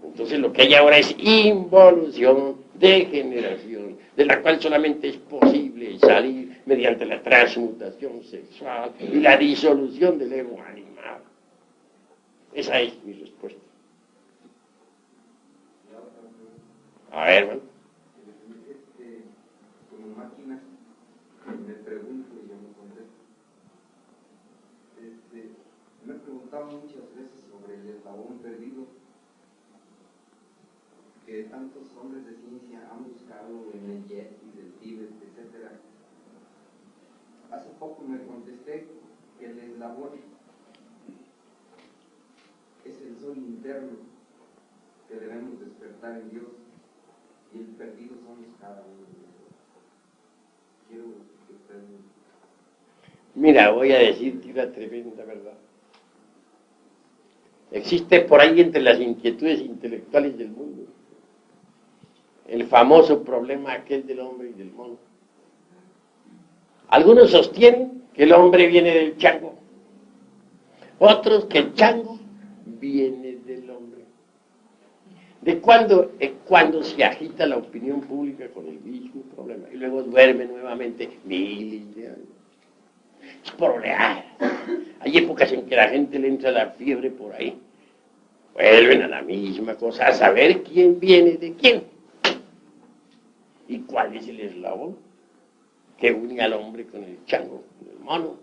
Speaker 2: Entonces lo que hay ahora es involución, degeneración, de la cual solamente es posible salir mediante la transmutación sexual y la disolución del ego animal. Esa es mi respuesta. A ver, bueno.
Speaker 6: Como máquina, me pregunto y yo me contesto. Me he preguntado muchas veces sobre el eslabón perdido que tantos hombres de ciencia han buscado en el Yeti, del Tíbet, etc. Hace poco me contesté que el eslabón es el sol interno que debemos despertar en Dios y el perdido somos cada uno de nosotros. Quiero que ustedes...
Speaker 2: Mira, voy a decirte una tremenda verdad. Existe por ahí entre las inquietudes intelectuales del mundo el famoso problema aquel del hombre y del mono. Algunos sostienen que el hombre viene del chango, otros que el chango viene del hombre. ¿De cuándo en cuando se agita la opinión pública con el mismo problema? Y luego duerme nuevamente miles de años. Es por oleadas. Hay épocas en que la gente le entra la fiebre por ahí. Vuelven a la misma cosa, a saber quién viene de quién. ¿Y cuál es el eslabón que une al hombre con el chango, con el mono?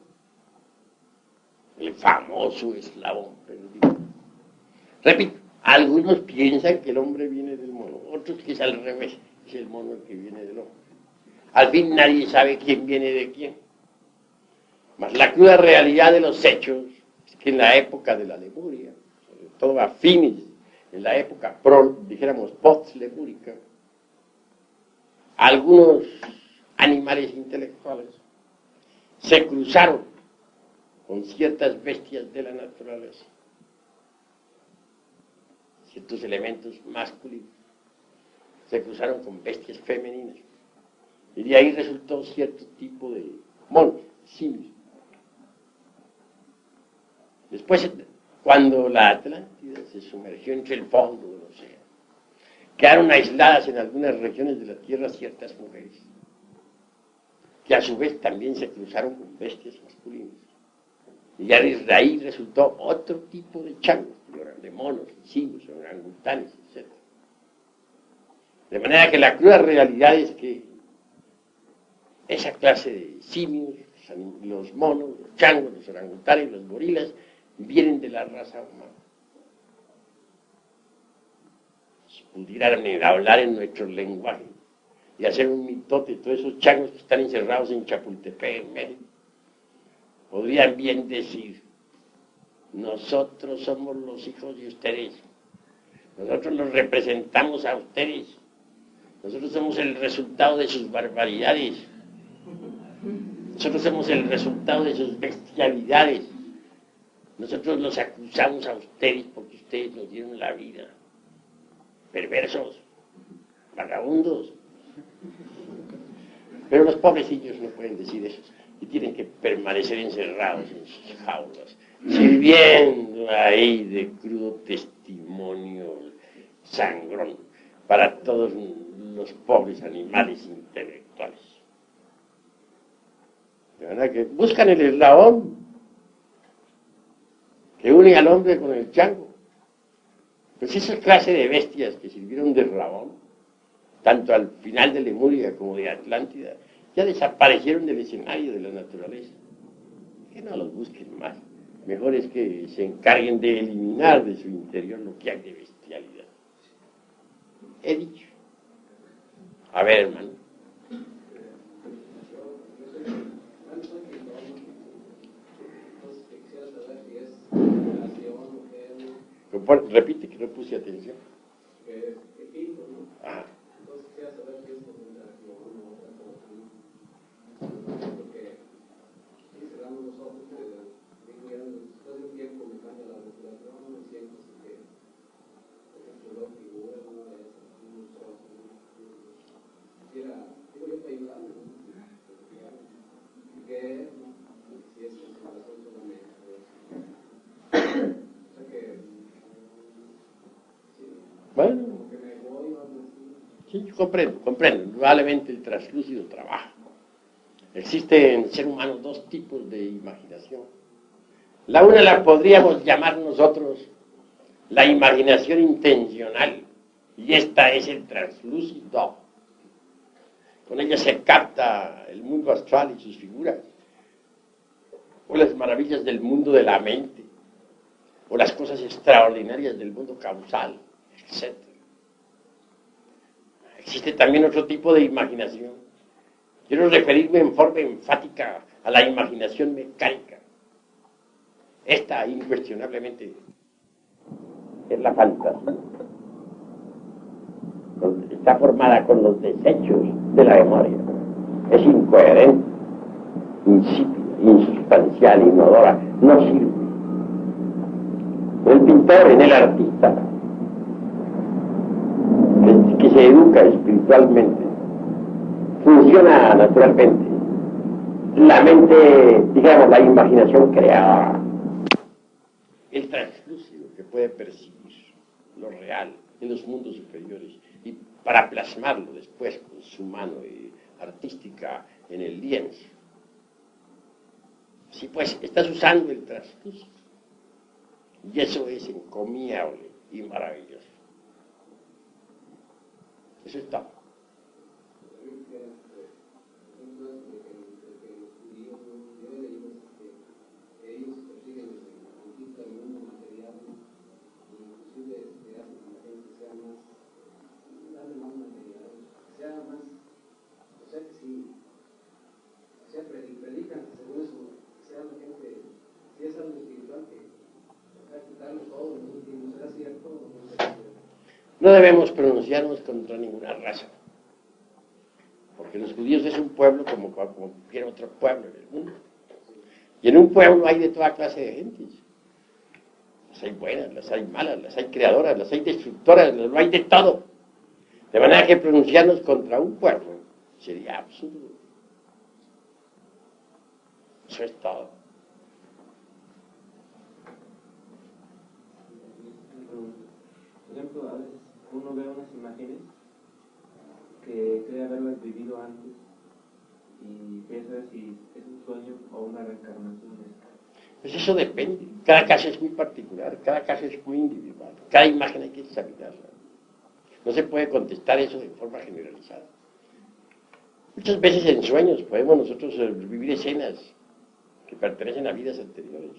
Speaker 2: El famoso eslabón perdido. Repito, algunos piensan que el hombre viene del mono, otros que es al revés, es el mono el que viene del hombre. Al fin nadie sabe quién viene de quién. Mas la cruda realidad de los hechos es que en la época de la Lemuria, sobre todo a fines, en la época dijéramos post-lemúrica, algunos animales intelectuales se cruzaron con ciertas bestias de la naturaleza, ciertos elementos masculinos, se cruzaron con bestias femeninas, y de ahí resultó cierto tipo de monos, simios. Después, cuando la Atlántida se sumergió entre el fondo del océano, quedaron aisladas en algunas regiones de la Tierra ciertas mujeres, que a su vez también se cruzaron con bestias masculinas. Y ya desde ahí resultó otro tipo de changos, de monos, simios, orangutanes, etc. De manera que la cruda realidad es que esa clase de simios, los monos, los changos, los orangutanes, los gorilas, vienen de la raza humana. Si pudieran hablar en nuestro lenguaje y hacer un mitote, todos esos changos que están encerrados en Chapultepec, en México, podrían bien decir: nosotros somos los hijos de ustedes, nosotros los representamos a ustedes, nosotros somos el resultado de sus barbaridades, nosotros somos el resultado de sus bestialidades, nosotros los acusamos a ustedes porque ustedes nos dieron la vida. Perversos, vagabundos. Pero los pobrecillos no pueden decir eso y tienen que permanecer encerrados en sus jaulas, sirviendo ahí de crudo testimonio sangrón para todos los pobres animales intelectuales. De verdad que buscan el eslabón que une al hombre con el chango. Pues esa clase de bestias que sirvieron de eslabón, tanto al final de Lemuria como de Atlántida, ya desaparecieron del escenario de la naturaleza. Que no los busquen más. Mejor es que se encarguen de eliminar de su interior lo que hay de bestialidad. He dicho. A ver, hermano. Repite que no puse atención. Ah. Bueno, sí, comprendo. Probablemente el translúcido trabaja. Existen en el ser humano dos tipos de imaginación. La una la podríamos llamar nosotros la imaginación intencional, y esta es el translúcido. Con ella se capta el mundo astral y sus figuras, o las maravillas del mundo de la mente, o las cosas extraordinarias del mundo causal, etc. Existe también otro tipo de imaginación. Quiero referirme en forma enfática a la imaginación mecánica. Esta, incuestionablemente, es la fantasía. Está formada con los desechos de la memoria. Es incoherente, insípida, insustancial, inodora, no sirve. En el pintor, en el artista, que se educa espiritualmente, funciona naturalmente la mente, digamos, la imaginación creadora, el translúcido que puede percibir lo real en los mundos superiores y para plasmarlo después con su mano artística en el lienzo. Sí, pues estás usando el translúcido y eso es encomiable y maravilloso. Eso es todo.
Speaker 5: Predican, según eso, sea la gente, si es algo espiritual, que quitarlo todo, no será cierto, no será cierto.
Speaker 2: No debemos pronunciarnos contra ninguna raza, porque los judíos es un pueblo como cualquier otro pueblo en el mundo. Y en un pueblo hay de toda clase de gentes. Las hay buenas, las hay malas, las hay creadoras, las hay destructoras, lo hay de todo. De manera que pronunciarnos contra un pueblo sería absurdo. Eso es todo.
Speaker 4: Por ejemplo, a veces uno ve unas imágenes que cree haberlas vivido antes y piensa si es un sueño o una reencarnación.
Speaker 2: Pues eso depende. Cada caso es muy particular, cada caso es muy individual, cada imagen hay que examinarla. No se puede contestar eso de forma generalizada. Muchas veces en sueños podemos nosotros vivir escenas que pertenecen a vidas anteriores.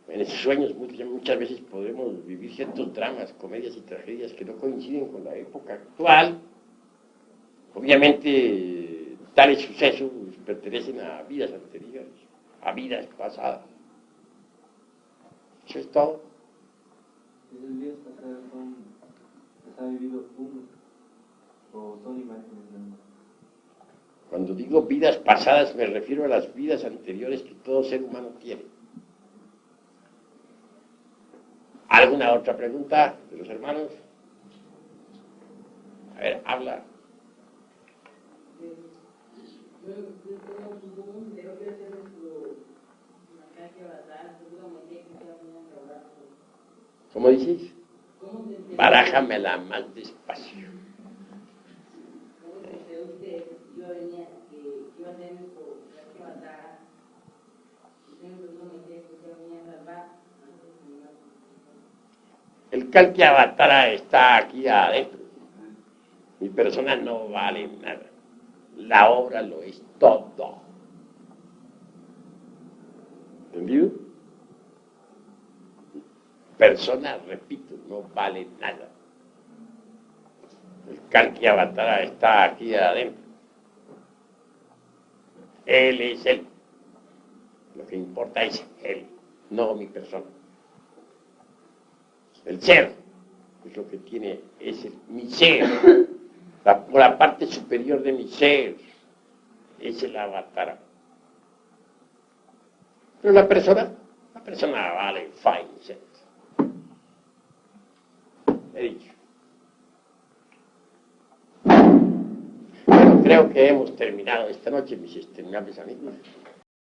Speaker 2: En esos sueños muchas veces podemos vivir ciertos dramas, comedias y tragedias que no coinciden con la época actual. Obviamente, tales sucesos pertenecen a vidas anteriores, a vidas pasadas. Eso es todo.
Speaker 4: ¿Esas vidas pasadas las ha vivido uno o son imágenes nada más?
Speaker 2: Cuando digo vidas pasadas me refiero a las vidas anteriores que todo ser humano tiene. ¿Alguna otra pregunta de los hermanos? A ver, habla. ¿Cómo dices? Barájamela más despacio. El Kalki Avatara está aquí adentro. Mi persona no vale nada. La obra lo es todo. ¿Entendido? Persona, repito, no vale nada. El Kalki Avatara está aquí adentro. Él es él. Lo que importa es él, no mi persona. El ser es lo que tiene, mi ser. La parte superior de mi ser es el avatar. Pero la persona vale fine sense. He dicho. Bueno, creo que hemos terminado esta noche, mis estimables amigos.